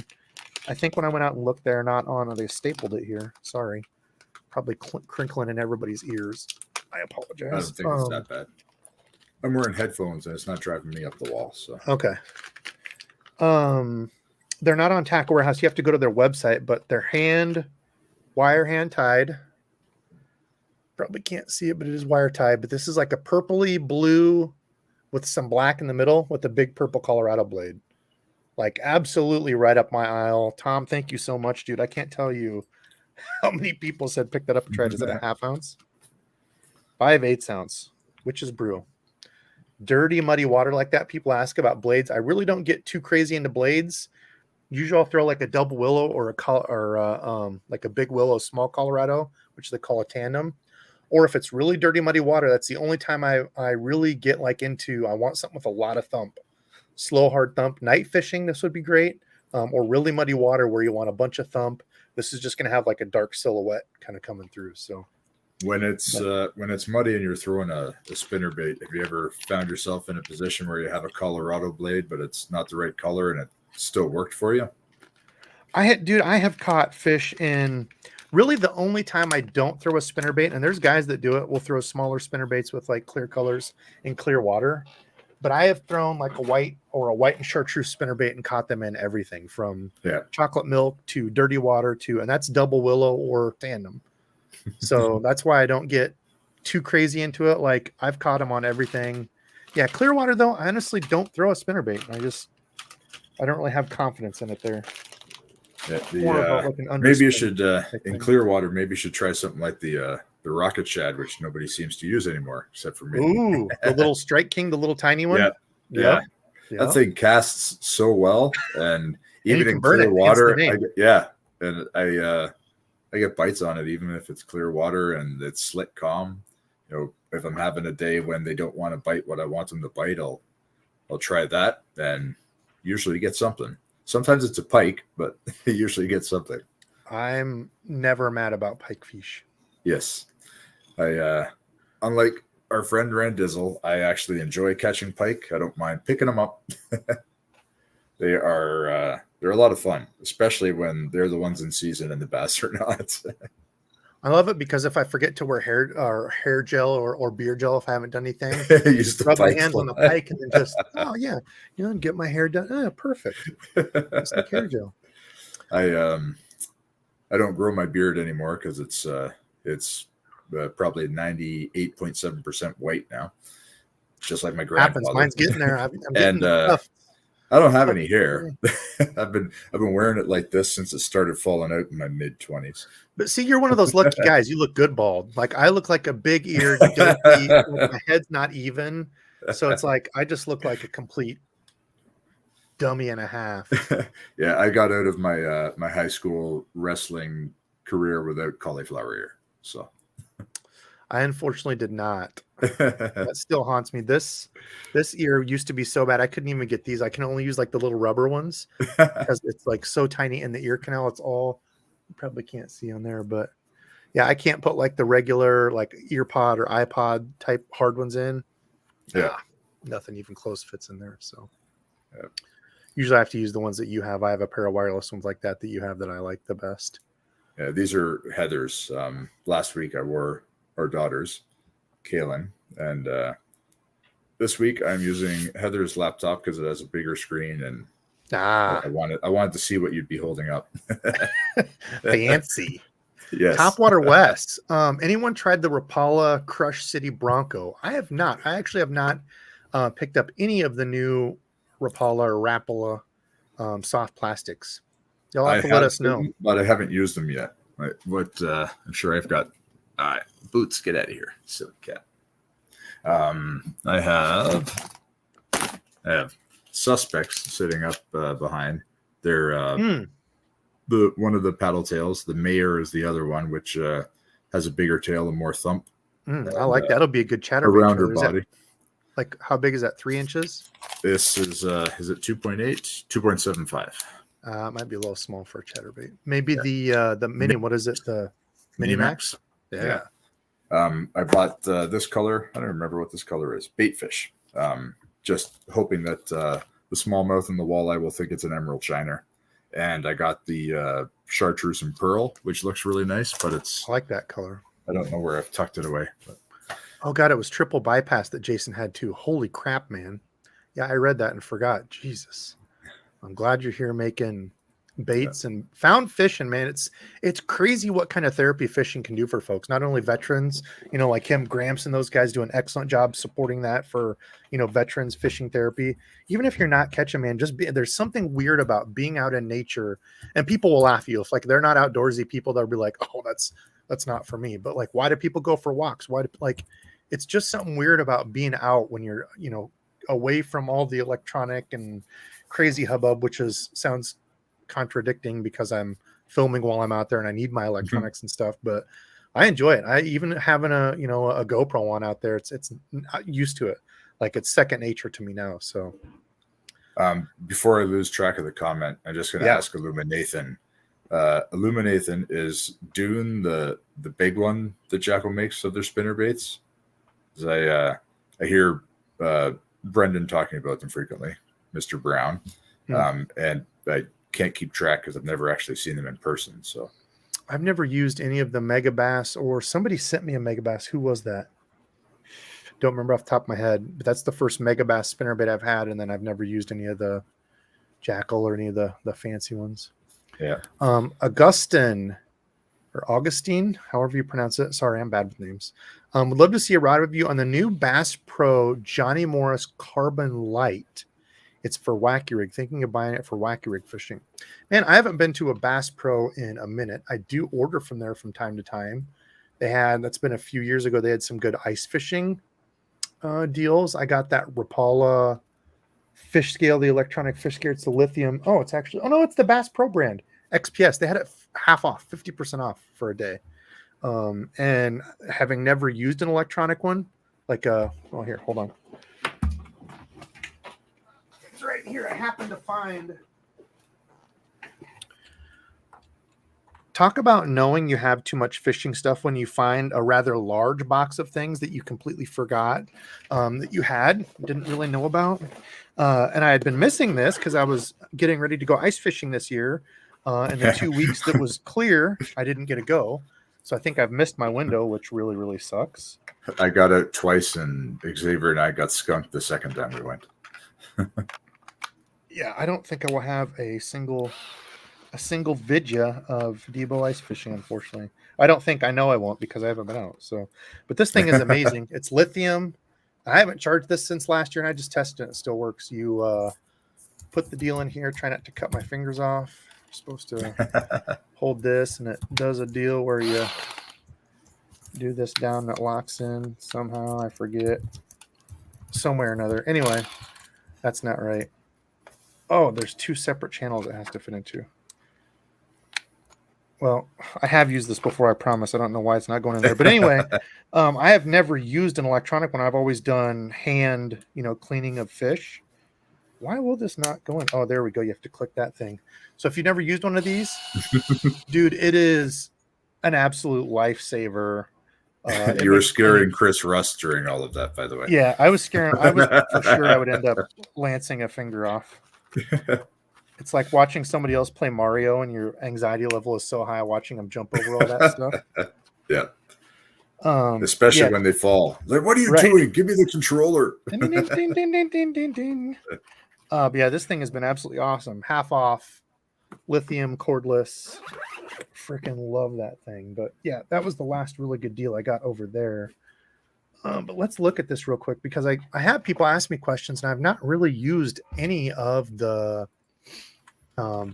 I think when I went out and looked, they're not on. Or they stapled it here. Sorry. Probably crinkling in everybody's ears. I apologize. I don't think it's that bad. I'm wearing headphones and it's not driving me up the wall. So okay. They're not on Tackle Warehouse. You have to go to their website, but they're wire hand tied. Probably can't see it, but it is wire tied. But this is like a purpley blue with some black in the middle with a big purple Colorado blade. Like absolutely right up my aisle. Tom, thank you so much, dude. I can't tell you how many people said pick that up and try it. Is it a half ounce? 5/8 ounce, Witch's Brew. Dirty, muddy water like that. People ask about blades. I really don't get too crazy into blades. Usually I'll throw like a double willow or like a big willow, small Colorado, which they call a tandem. Or if it's really dirty, muddy water, that's the only time I really get like into, I want something with a lot of thump. Slow, hard thump. Night fishing, this would be great. Or really muddy water where you want a bunch of thump. This is just going to have like a dark silhouette kind of coming through. So when it's muddy and you're throwing a spinner bait, have you ever found yourself in a position where you have a Colorado blade, but it's not the right color and it still worked for you? I have caught fish in really the only time I don't throw a spinner bait, and there's guys that do it, will throw smaller spinner baits with like clear colors and clear water. But I have thrown like a white and chartreuse spinner bait and caught them in everything from chocolate milk to dirty water and that's double willow or tandem. So that's why I don't get too crazy into it. Like I've caught them on everything. Yeah. Clear water though, I honestly don't throw a spinner bait. I don't really have confidence in it there. Yeah, maybe you should in clear water. Maybe you should try something like the rocket shad, which nobody seems to use anymore except for me. Ooh, the little Strike King, the little tiny one. Yeah. That thing casts so well, and even in clear water, I get bites on it, even if it's clear water and it's slick calm. You know, if I'm having a day when they don't want to bite what I want them to bite, I'll try that, and usually get something. Sometimes it's a pike, but you usually get something. I'm never mad about pike fish. Yes. I unlike our friend Randizzle, I actually enjoy catching pike. I don't mind picking them up. They're a lot of fun, especially when they're the ones in season and the bass are not. I love it because if I forget to wear hair gel or beard gel, if I haven't done anything, rub my hands on the pike and then just, get my hair done. Oh, perfect. It's like hair gel. I don't grow my beard anymore because it's probably 98.7% white now, just like my grandfather. Happens. Mine's getting there. I'm getting tough. I don't have any hair. I've been wearing it like this since it started falling out in my mid-20s. But see, you're one of those lucky guys. You look good bald. Like I look like a big eared dopey. My head's not even, so it's like I just look like a complete dummy and a half. Yeah, I got out of my my high school wrestling career without cauliflower ear. So I unfortunately did not. That still haunts me. This ear used to be so bad I couldn't even get these. I can only use like the little rubber ones because it's like so tiny in the ear canal. It's all, you probably can't see on there, but yeah, I can't put like the regular like ear pod or iPod type hard ones in. Yeah, nothing even close fits in there. So usually I have to use the ones that you have. I have a pair of wireless ones like that you have that I like the best. Yeah, these are Heather's. Last week I wore our daughter's, Kaylin, and this week I'm using Heather's laptop because it has a bigger screen, and I wanted to see what you'd be holding up. Fancy. Yes. Topwater West. Anyone tried the Rapala Crush City Bronco? I have not. I actually have not picked up any of the new Rapala or Rapala soft plastics. You'll have to let us know. But I haven't used them yet. But I'm sure I've got Boots. Get out of here, silly cat. I have Suspects sitting up behind. They're the one of the paddle tails. The Mayor is the other one, which has a bigger tail and more thump. I like that. That'll be a good chatterbait. A rounder body. Like, how big is that? 3 inches? This is it 2.8, 2.75. It might be a little small for a chatterbait. Maybe the mini. What is it? The Mini Max? Yeah. I bought this color. I don't remember what this color is. Baitfish. Just hoping that the smallmouth and the walleye will think it's an emerald shiner. And I got the chartreuse and pearl, which looks really nice, but I like that color. I don't know where I've tucked it away. But. Oh God, it was triple bypass that Jason had too. Holy crap, man. Yeah, I read that and forgot. Jesus. I'm glad you're here making baits and found fishing, man. It's crazy what kind of therapy fishing can do for folks. Not only veterans, like him, Gramps, and those guys do an excellent job supporting that for, veterans fishing therapy. Even if you're not catching, man, there's something weird about being out in nature, and people will laugh at you if like they're not outdoorsy people. They'll be like, oh, that's not for me. But like, why do people go for walks? It's just something weird about being out when you're, away from all the electronic and crazy hubbub, which sounds contradicting because I'm filming while I'm out there and I need my electronics and stuff, but I enjoy it. I even having a GoPro on out there, it's used to it. Like it's second nature to me now. So before I lose track of the comment, I'm just going to ask Illuminathan. Illuminathan, is doing the big one that Jacko makes of their spinner baits. I hear Brendan talking about them frequently, Mr. Brown, and I can't keep track because I've never actually seen them in person. So I've never used any of the Megabass, or somebody sent me a Megabass. Who was that? Don't remember off the top of my head, but that's the first Megabass spinnerbait I've had, and then I've never used any of the Jackal or any of the fancy ones. Yeah. Augustine, however you pronounce it. Sorry, I'm bad with names. Would love to see a rod review on the new Bass Pro Johnny Morris Carbon Light. It's for wacky rig. Thinking of buying it for wacky rig fishing. Man, I haven't been to a Bass Pro in a minute. I do order from there from time to time. That's been a few years ago. They had some good ice fishing deals. I got that Rapala fish scale, the electronic fish scale. It's the lithium. It's the Bass Pro brand. XPS. They had it half off, 50% off for a day. And having never used an electronic one, here, hold on. It's right here. I happen to find. Talk about knowing you have too much fishing stuff when you find a rather large box of things that you completely forgot that you didn't really know about. And I had been missing this because I was getting ready to go ice fishing this year. And the 2 weeks that was clear, I didn't get to go. So I think I've missed my window, which really, really sucks. I got out twice, and Xavier and I got skunked the second time we went. Yeah, I don't think I will have a single vidya of Debo ice fishing, unfortunately. I know I won't because I haven't been out. So, but this thing is amazing. It's lithium. I haven't charged this since last year, and I just tested it. It still works. You put the deal in here. Try not to cut my fingers off. You're supposed to hold this, and it does a deal where you do this down that locks in somehow. I forget. Somewhere or another. Anyway, that's not right. Oh, there's 2 separate channels it has to fit into. Well, I have used this before, I promise. I don't know why it's not going in there. But anyway, I have never used an electronic one. I've always done hand, cleaning of fish. Why will this not go in? Oh, there we go. You have to click that thing. So if you've never used one of these, dude, it is an absolute lifesaver. You were scaring Chris Rust during all of that, by the way. Yeah, I was scaring. I was for sure I would end up lancing a finger off. It's like watching somebody else play Mario and your anxiety level is so high watching them jump over all that stuff. Yeah. Especially when they fall. Like, what are you doing? Give me the controller. Ding, ding, ding, ding, ding, ding, ding. But yeah, this thing has been absolutely awesome. Half off, lithium, cordless. Freaking love that thing. But yeah, that was the last really good deal I got over there. But let's look at this real quick because I have people ask me questions and I've not really used any of the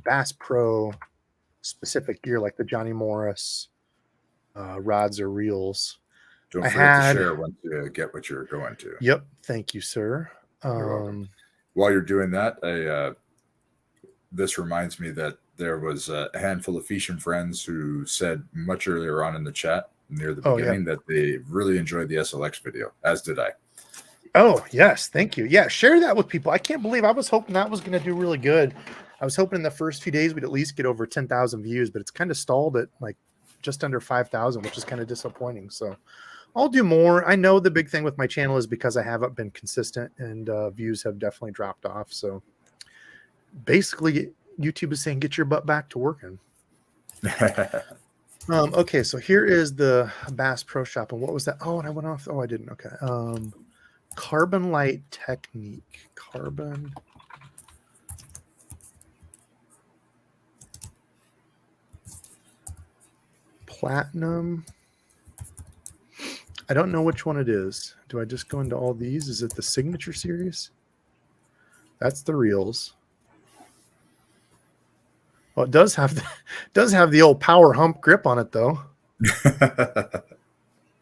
Bass Pro specific gear like the Johnny Morris rods or reels. Don't forget to share once you get what you're going to. Yep. Thank you, sir. While you're doing that, this reminds me that there was a handful of Fish and Friends who said much earlier on in the chat near the beginning that they really enjoyed the SLX video, as did I. Oh, yes. Thank you. Yeah. Share that with people. I can't believe I was hoping that was going to do really good. I was hoping in the first few days we'd at least get over 10,000 views, but it's kind of stalled at like just under 5,000, which is kind of disappointing. So I'll do more. I know the big thing with my channel is because I haven't been consistent and views have definitely dropped off. So basically YouTube is saying, get your butt back to working. Okay. So here is the Bass Pro Shop. And what was that? Oh, and I went off. Oh, I didn't. Okay. Carbon light technique. Carbon. Platinum. I don't know which one it is. Do I just go into all these? Is it the signature series? That's the reels. Well, it does have the old power hump grip on it though.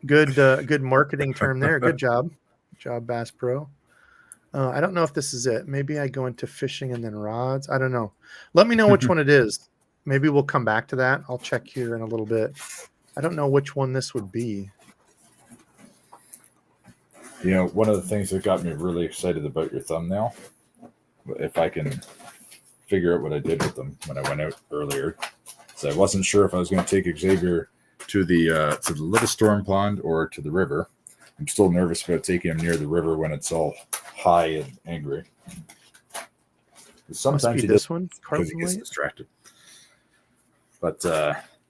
Good marketing term there. Good job. Good job, Bass Pro. I don't know if this is it. Maybe I go into fishing and then rods. I don't know. Let me know which one it is. Maybe we'll come back to that. I'll check here in a little bit. I don't know which one this would be. You know, one of the things that got me really excited about your thumbnail, if I can figure out what I did with them when I went out earlier, so I wasn't sure if I was going to take Xavier to the little storm pond or to the river. I'm still nervous about taking him near the river when it's all high and angry. Sometimes he this one because he gets distracted. But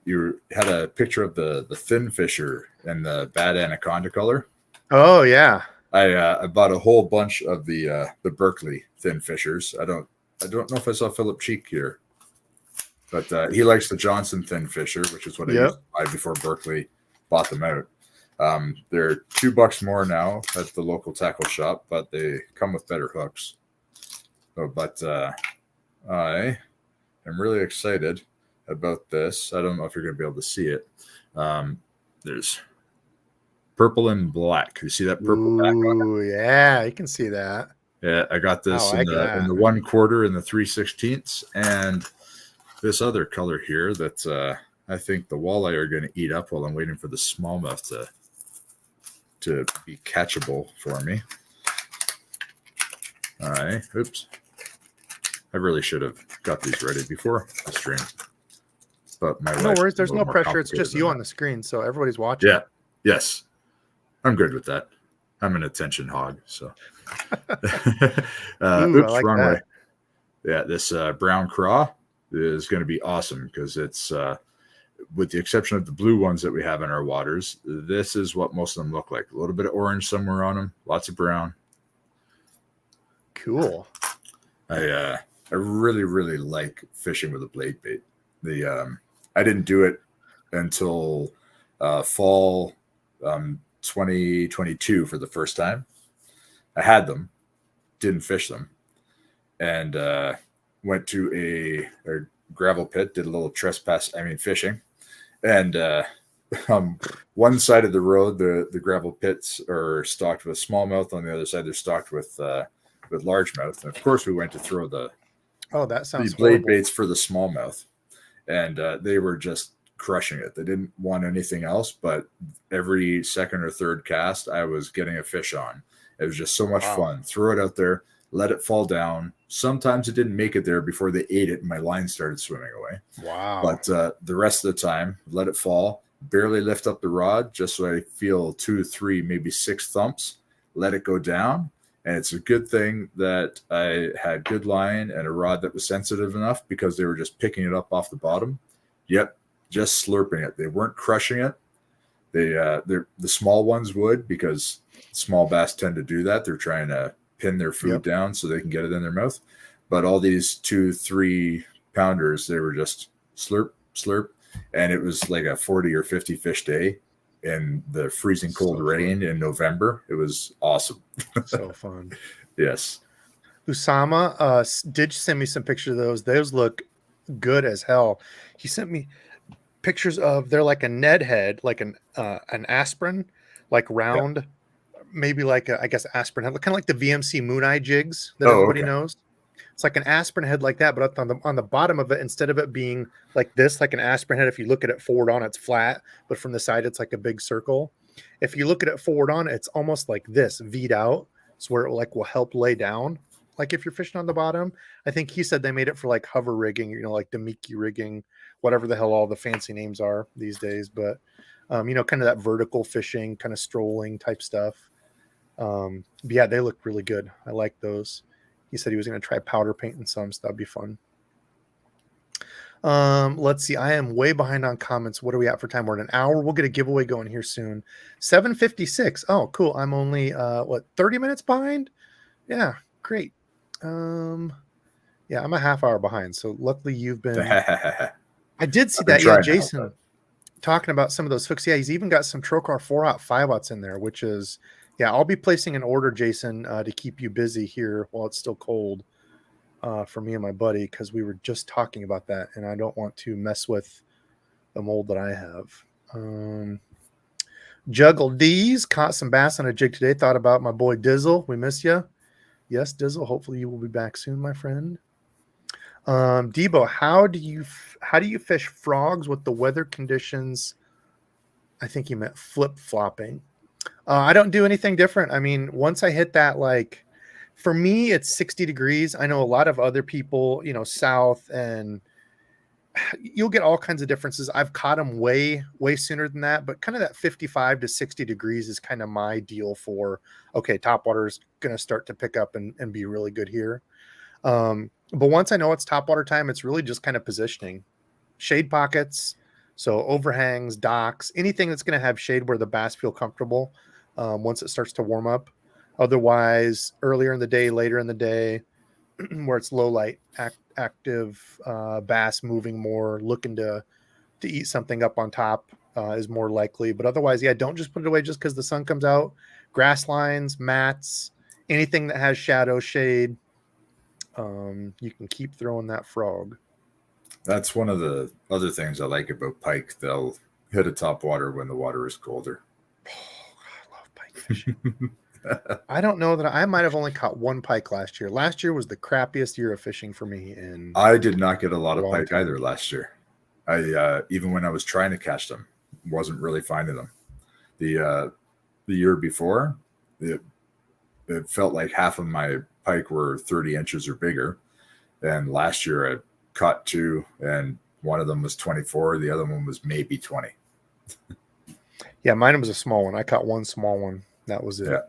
you had a picture of the fin fisher and the bad anaconda color. Oh yeah, I bought a whole bunch of the Berkeley thin fishers. I don't know if I saw Philip Cheek here, but he likes the Johnson thin fisher, which is what I used to buy before Berkeley bought them out. They're $2 more now at the local tackle shop, but they come with better hooks. So, but I am really excited about this. I don't know if you're going to be able to see it. There's purple and black. You see that purple back on it? Ooh, yeah, you can see that. Yeah, I got this in the 1/4 and the 3/16, and this other color here that I think the walleye are going to eat up while I'm waiting for the smallmouth to be catchable for me. All right. Oops. I really should have got these ready before the stream. But no worries. There's no pressure. It's just you on the screen, so everybody's watching. Yeah. Yes. I'm good with that. I'm an attention hog. So. Oops, like wrong way. Yeah, this brown craw is going to be awesome because it's, with the exception of the blue ones that we have in our waters, this is what most of them look like. A little bit of orange somewhere on them, lots of brown. Cool. I really, really like fishing with a blade bait. I didn't do it until fall 2022 for the first time. I had them, didn't fish them, and went to a gravel pit, did a little fishing. And one side of the road, the gravel pits are stocked with smallmouth. On the other side, they're stocked with largemouth. And of course, we went to throw the blade baits for the smallmouth, and they were just crushing it. They didn't want anything else, but every second or third cast, I was getting a fish on. It was just so much fun. Throw it out there, let it fall down. Sometimes it didn't make it there before they ate it and my line started swimming away. Wow. But the rest of the time, let it fall, barely lift up the rod just so I feel 2, 3, maybe 6 thumps, let it go down. And it's a good thing that I had good line and a rod that was sensitive enough because they were just picking it up off the bottom. Yep, just slurping it. They weren't crushing it. The small ones would, because small bass tend to do that. They're trying to pin their food down so they can get it in their mouth. But all these 2, 3 pounders, they were just slurp, slurp. And it was like a 40 or 50 fish day in the freezing cold rain in November. It was awesome. So fun. Yes. Usama did send me some pictures of those. Those look good as hell. He sent me pictures of, they're like a Ned head, like an aspirin, like round, maybe like I guess aspirin head, kind of like the VMC Moon Eye jigs that everybody knows. It's like an aspirin head like that, but on the bottom of it, instead of it being like this, like an aspirin head, if you look at it forward on, it's flat, but from the side, it's like a big circle. If you look at it forward on, it's almost like this, V'd out. It's where it will help lay down. Like if you're fishing on the bottom, I think he said they made it for like hover rigging, like Demiki rigging, whatever the hell all the fancy names are these days. But, kind of that vertical fishing, kind of strolling type stuff. But yeah, they look really good. I like those. He said he was going to try powder painting some, so that'd be fun. Let's see. I am way behind on comments. What are we at for time? We're at an hour. We'll get a giveaway going here soon. 7:56. Oh, cool. I'm only 30 minutes behind? Yeah, great. Yeah, I'm a half hour behind. So luckily you've been. I did see that. Yeah, Jason talking about some of those hooks. Yeah, he's even got some Trocar 4-aught, 5-aughts in there, which is, yeah, I'll be placing an order, Jason, to keep you busy here while it's still cold for me and my buddy, because we were just talking about that, and I don't want to mess with the mold that I have. Juggle D's caught some bass on a jig today. Thought about my boy Dizzle. We miss you. Yes, Dizzle. Hopefully you will be back soon, my friend. Debo, how do you fish frogs with the weather conditions? I think you meant flip-flopping. I don't do anything different. I mean, once I hit that, like, for me, it's 60 degrees. I know a lot of other people, south, and you'll get all kinds of differences. I've caught them way, way sooner than that, but kind of that 55 to 60 degrees is kind of my deal for, okay, topwater is going to start to pick up and be really good here. But once I know it's topwater time, it's really just kind of positioning. Shade pockets, so overhangs, docks, anything that's going to have shade where the bass feel comfortable once it starts to warm up. Otherwise, earlier in the day, later in the day, where it's low light, active bass moving more, looking to eat something up on top is more likely. But otherwise, yeah, don't just put it away just because the sun comes out. Grass lines, mats, anything that has shadow, shade, you can keep throwing that frog. That's one of the other things I like about pike. They'll hit a top water when the water is colder. Oh, I love pike fishing. I don't know that I might have only caught one pike last year. Last year was the crappiest year of fishing for me. I did not get a lot of pike either last year. I even when I was trying to catch them, wasn't really finding them. The year before, it felt like half of my pike were 30 inches or bigger. And last year I caught 2, and one of them was 24. The other one was maybe 20. Yeah, mine was a small one. I caught one small one. That was it. Yeah.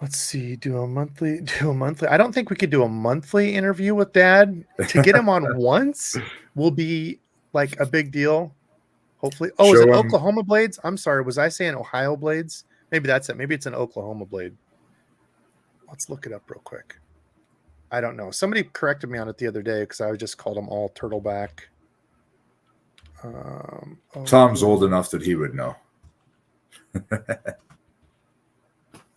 Let's see. Do a monthly. I don't think we could do a monthly interview with Dad. To get him on once will be like a big deal. Hopefully. Oh, is it Oklahoma blades? I'm sorry. Was I saying Ohio blades? Maybe that's it. Maybe it's an Oklahoma blade. Let's look it up real quick. I don't know. Somebody corrected me on it the other day because I just called them all turtleback. Tom's old enough that he would know.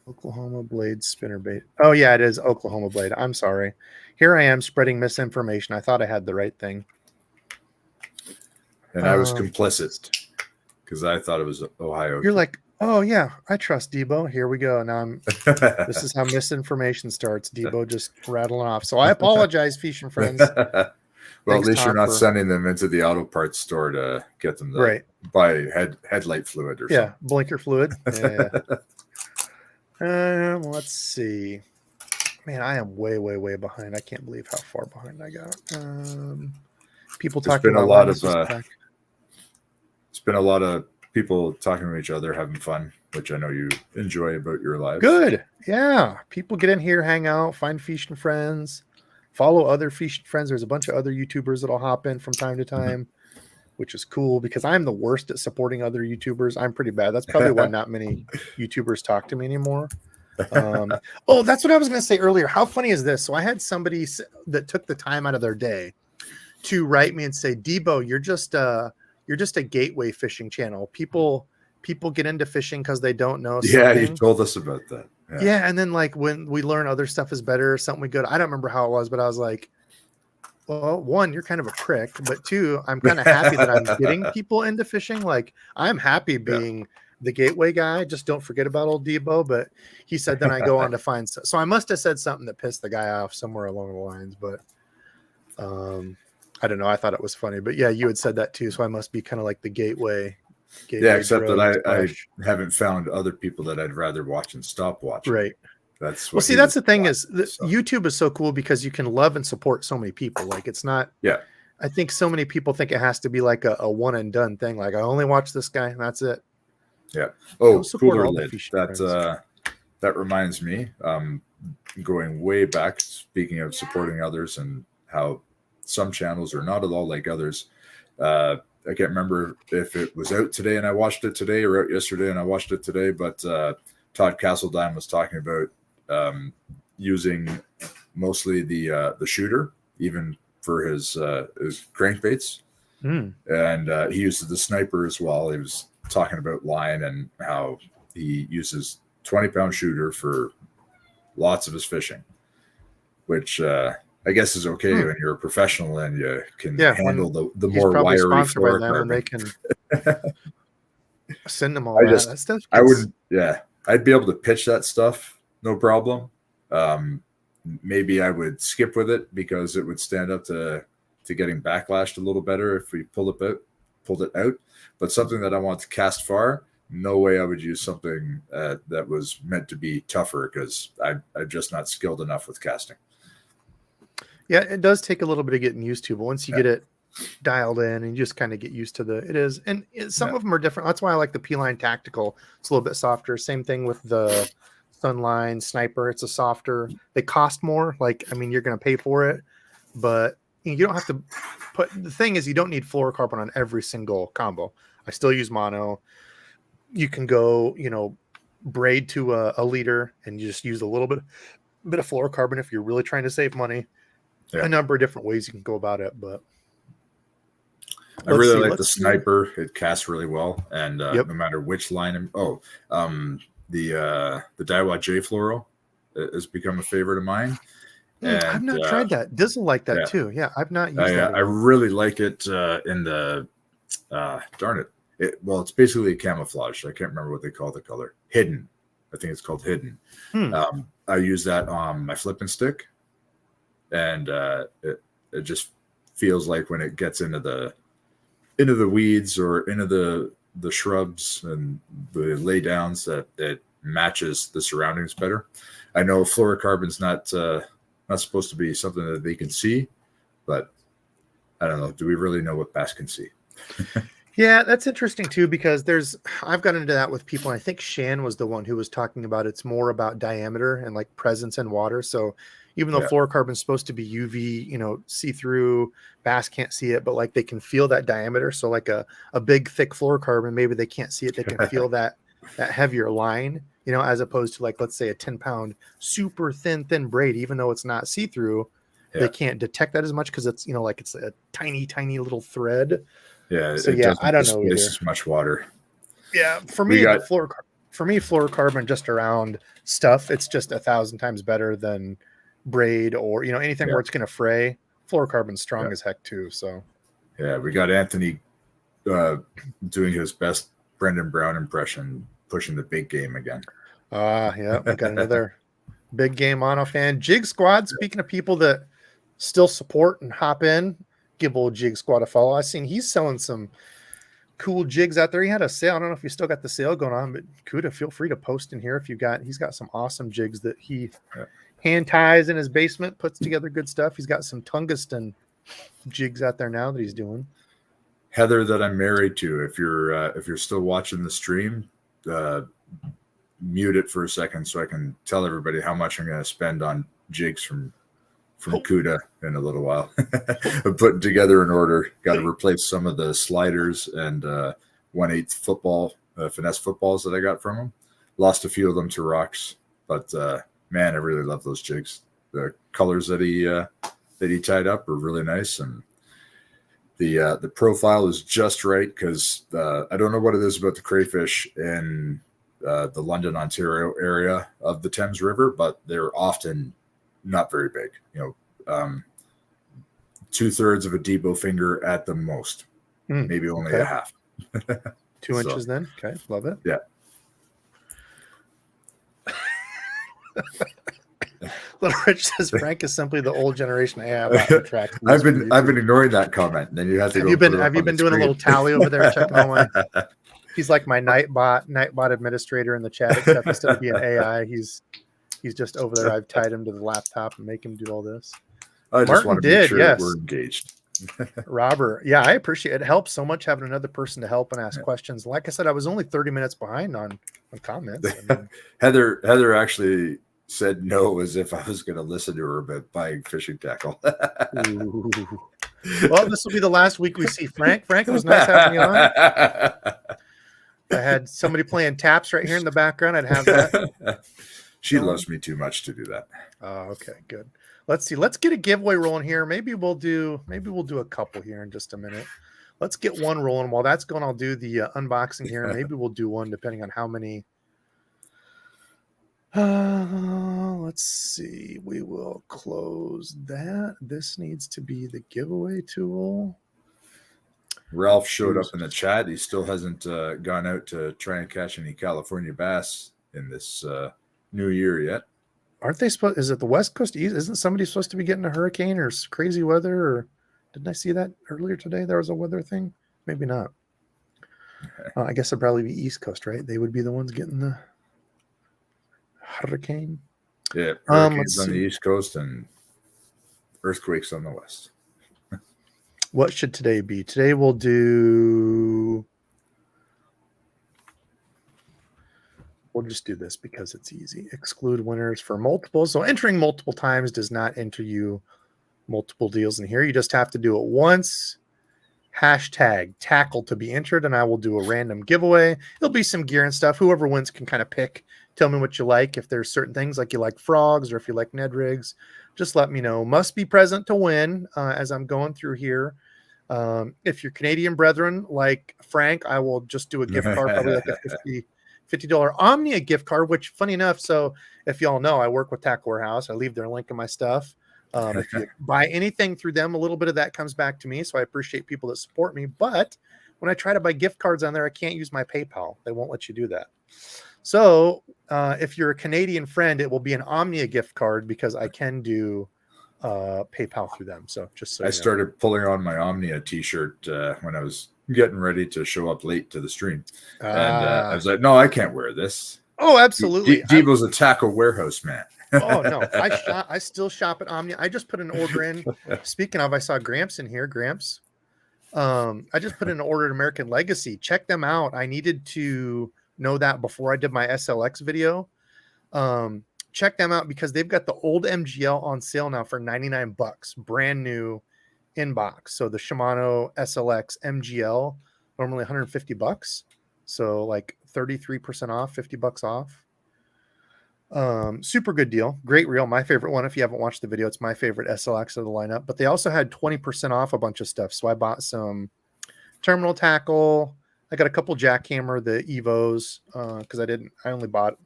Oklahoma blade spinnerbait. Oh, yeah, it is Oklahoma blade. I'm sorry. Here I am spreading misinformation. I thought I had the right thing. And I was complicit because I thought it was Ohio. You're like, oh, yeah, I trust Debo. Here we go. Now this is how misinformation starts. Debo just rattling off. So I apologize, fishing friends. Well, at least you're not sending them into the auto parts store to get them to buy headlight fluid or something. Blinker fluid. Yeah. Let's see. Man, I am way, way, way behind. I can't believe how far behind I got. People talking about it's been a lot of people talking to each other, having fun, which I know you enjoy about your lives. Good. Yeah. People get in here, hang out, find fishing friends, follow other fishing friends. There's a bunch of other YouTubers that'll hop in from time to time, which is cool because I'm the worst at supporting other YouTubers. I'm pretty bad. That's probably why not many YouTubers talk to me anymore. Oh, that's what I was going to say earlier. How funny is this? So I had somebody that took the time out of their day to write me and say, Debo, you're just a gateway fishing channel. People get into fishing because they don't know something. Yeah, you told us about that. Yeah, and then like when we learn other stuff is better or something we go to, I don't remember how it was, but I was like, well, 1, you're kind of a prick, but 2, I'm kind of happy that I'm getting people into fishing. Like I'm happy being the gateway guy. Just don't forget about old Debo. But he said, then I go on to find. So I must have said something that pissed the guy off somewhere along the lines. But I don't know. I thought it was funny. But yeah, you had said that too. So I must be kind of like the gateway. Yeah, except that I haven't found other people that I'd rather watch and stop watching. Right. That's well. See, that's the thing is YouTube is so cool because you can love and support so many people. Like it's not. Yeah. I think so many people think it has to be like a one and done thing. Like I only watch this guy and that's it. Yeah. Oh, cooler lid. That reminds me. Going way back. Speaking of supporting others and how some channels are not at all like others. I can't remember if it was out today and I watched it today or out yesterday and I watched it today, but Todd Castledine was talking about using mostly the shooter, even for his crankbaits. And he uses the sniper as well. He was talking about line and how he uses 20-pound shooter for lots of his fishing, which I guess is okay when you're a professional and you can handle the more wiry fluorocarbon. And they can send them all that stuff. I wouldn't. Yeah, I'd be able to pitch that stuff, no problem. Maybe I would skip with it because it would stand up to getting backlashed a little better if we pulled it out. But something that I want to cast far, no way I would use something that was meant to be tougher because I'm just not skilled enough with casting. Yeah, it does take a little bit of getting used to, but once you get it dialed in and you just kind of get used to some of them are different. That's why I like the P-Line Tactical. It's a little bit softer. Same thing with the Sunline Sniper. It's a softer. They cost more. Like, I mean, you're going to pay for it, but you don't have to put. The thing is, you don't need fluorocarbon on every single combo. I still use mono. You can go, braid to a liter and you just use a little bit of fluorocarbon if you're really trying to save money. Yeah. A number of different ways you can go about it, but I really like the sniper. It casts really well, and no matter which line. The Daiwa J Fluoro has become a favorite of mine. And, I've not tried that. Dizzle like that too. Yeah, I've not used that. I really like it in the darn it. It's basically a camouflage. I can't remember what they call the color. Hidden. I think it's called Hidden. I use that on my flipping stick. And it just feels like when it gets into the weeds or into the shrubs and the lay downs that it matches the surroundings better. I know fluorocarbon's not supposed to be something that they can see, but I don't know. Do we really know what bass can see? Yeah, that's interesting too, because I've gotten into that with people. And I think Shan was the one who was talking about it's more about diameter and like presence in water. So even though fluorocarbon is supposed to be UV, see-through, bass can't see it, but like they can feel that diameter. So like a big, thick fluorocarbon, maybe they can't see it. They can feel that heavier line, as opposed to like, let's say a 10-pound super thin braid, even though it's not see-through, they can't detect that as much because it's, like it's a tiny, tiny little thread. Yeah. So I don't know either. As much water. Yeah. For me, fluorocarbon just around stuff, it's just 1,000 times better than braid or anything where it's going to fray. Fluorocarbon's strong as heck too. So we got Anthony doing his best Brendan Brown impression, pushing the big game again. We got another big game mono fan. Jig Squad, speaking of people that still support and hop in, give old Jig Squad a follow. I seen he's selling some cool jigs out there. He had a sale. I don't know if you still got the sale going on, but Kuda, feel free to post in here if he's got some awesome jigs that he hand ties in his basement, puts together good stuff. He's got some tungsten jigs out there now that he's doing. Heather, that I'm married to, if you're still watching the stream, mute it for a second so I can tell everybody how much I'm going to spend on jigs from Kuda in a little while. I'm putting together an order. Got to replace some of the sliders and 1/8 football finesse footballs that I got from him. Lost a few of them to rocks, but man, I really love those jigs. The colors that he tied up are really nice, and the profile is just right because I don't know what it is about the crayfish in the London, Ontario area of the Thames River, but they're often not very big. 2/3 of a Debo finger at the most, maybe only a half. 2 inches then. Okay. Love it. Yeah. Little Rich says Frank is simply the old generation AI bot who tracks. I've been ignoring that comment. Then you have to. Have you been doing a little tally over there, checking all my? He's like my Nightbot administrator in the chat, except instead of being AI, he's just over there. I've tied him to the laptop and make him do all this. I just want to make sure that we're engaged. Robert, yeah, I appreciate it. It helps so much having another person to help and ask questions. Like I said, I was only 30 minutes behind on comments. I mean, Heather actually said no as if I was going to listen to her about buying fishing tackle. Well, this will be the last week we see Frank. Frank, it was nice having you on. I had somebody playing taps right here in the background. I'd have that. She loves me too much to do that. Oh, okay, good. Let's see. Let's get a giveaway rolling here. Maybe we'll do a couple here in just a minute. Let's get one rolling. While that's going, I'll do the unboxing here. Maybe we'll do one depending on how many. Let's see. We will close that. This needs to be the giveaway tool. Ralph showed up in the chat. He still hasn't gone out to try and catch any California bass in this new year yet. Aren't they supposed? Is it the West Coast? Isn't somebody supposed to be getting a hurricane or crazy weather? Or didn't I see that earlier today? There was a weather thing. Maybe not. I guess it'd probably be East Coast, right? They would be the ones getting the hurricane. Yeah, hurricanes on the East Coast and earthquakes on the West. What should today be? Today we'll do. We'll just do this because it's easy. Exclude winners for multiples. So entering multiple times does not enter you multiple deals in here. You just have to do it once. Hashtag tackle to be entered, and I will do a random giveaway. It'll be some gear and stuff. Whoever wins can kind of pick. Tell me what you like. If there's certain things like you like frogs or if you like Ned rigs, just let me know. Must be present to win as I'm going through here. If you're Canadian brethren like Frank, I will just do a gift card, probably like a $50 Omnia gift card, which funny enough, so if y'all know, I work with Tackle Warehouse. I leave their link in my stuff. If you buy anything through them, a little bit of that comes back to me. So I appreciate people that support me. But when I try to buy gift cards on there, I can't use my PayPal. They won't let you do that. So if you're a Canadian friend, it will be an Omnia gift card because I can do PayPal through them. So just so I started pulling on my Omnia t-shirt when I was getting ready to show up late to the stream. And I was like, no, I can't wear this. Oh, absolutely. Debo's a Tackle Warehouse man. Oh no, I still shop at Omnia. I just put an order in. Speaking of, I saw Gramps in here. Gramps. I just put in an order at American Legacy. Check them out. I needed to know that before I did my SLX video. Check them out because they've got the old MGL on sale now for $99, brand new in box. So the Shimano SLX MGL, normally $150. So like 33% off, $50 off. Super good deal. Great reel. My favorite one. If you haven't watched the video, it's my favorite SLX of the lineup, but they also had 20% off a bunch of stuff. So I bought some terminal tackle. I got a couple jackhammer, the Evos, because I only bought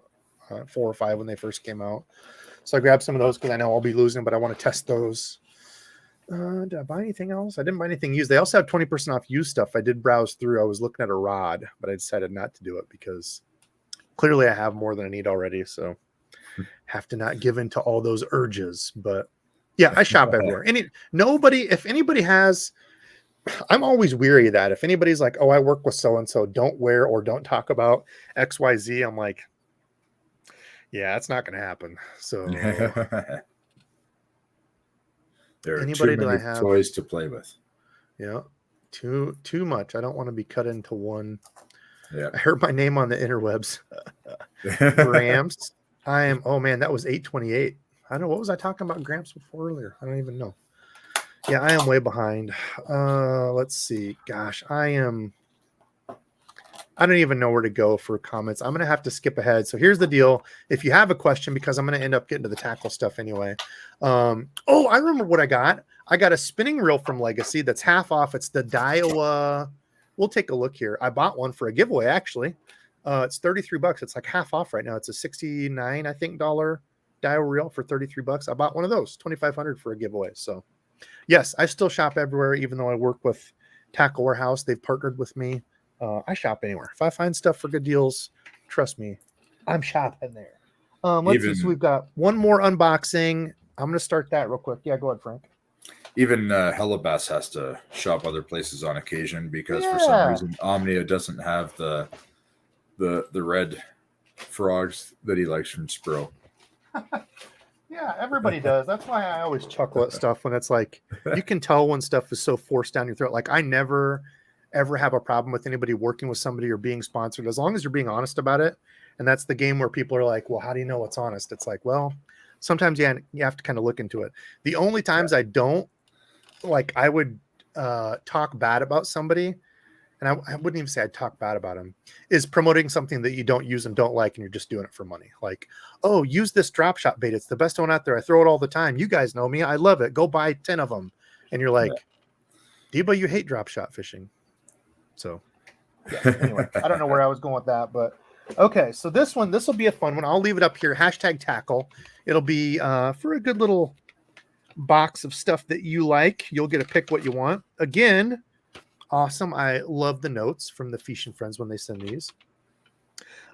4 or 5 when they first came out. So I grabbed some of those because I know I'll be losing, but I want to test those. Did I buy anything else? I didn't buy anything used. They also have 20% off used stuff. I did browse through. I was looking at a rod, but I decided not to do it because clearly I have more than I need already. So have to not give in to all those urges. But yeah, I shop everywhere. If anybody has, I'm always weary of that. If anybody's like, oh, I work with so-and-so, don't wear or don't talk about XYZ, I'm like, yeah, it's not going to happen. So there are anybody too many toys to play with. Yeah, too much. I don't want to be cut into one. Yeah, I heard my name on the interwebs. Gramps. Oh man, that was 828. I don't know. What was I talking about Gramps before earlier? I don't even know. Yeah, I am way behind. Let's see. Gosh, I don't even know where to go for comments. I'm going to have to skip ahead. So here's the deal. If you have a question, because I'm going to end up getting to the tackle stuff anyway. I remember what I got. I got a spinning reel from Legacy that's half off. It's the Daiwa. We'll take a look here. I bought one for a giveaway, actually. It's $33. It's like half off right now. It's a $69, I think, Daiwa reel for $33. I bought one of those, $2,500 for a giveaway. So yes, I still shop everywhere, even though I work with Tackle Warehouse. They've partnered with me. I shop anywhere. If I find stuff for good deals, trust me, I'm shopping there. Let's see. So we've got one more unboxing. I'm going to start that real quick. Yeah, go ahead, Frank. Even Hellabass has to shop other places on occasion because for some reason Omnia doesn't have the red frogs that he likes from Spro. Yeah, everybody does. That's why I always chuckle at stuff when it's like you can tell when stuff is so forced down your throat. Like I never ever have a problem with anybody working with somebody or being sponsored as long as you're being honest about it. And that's the game where people are like, well, how do you know what's honest? It's like, well, sometimes you have to kind of look into it. The only times I don't, like I would talk bad about somebody, and I wouldn't even say I'd talk bad about him, is promoting something that you don't use and don't like, and you're just doing it for money. Like, oh, use this drop shot bait. It's the best one out there. I throw it all the time. You guys know me. I love it. Go buy 10 of them. And you're like, Debo, you hate drop shot fishing. So yeah, anyway, I don't know where I was going with that, but okay. So this will be a fun one. I'll leave it up here. #tackle. It'll be for a good little box of stuff that you like. You'll get to pick what you want. Again, awesome. I love the notes from the Fish and Friends when they send these.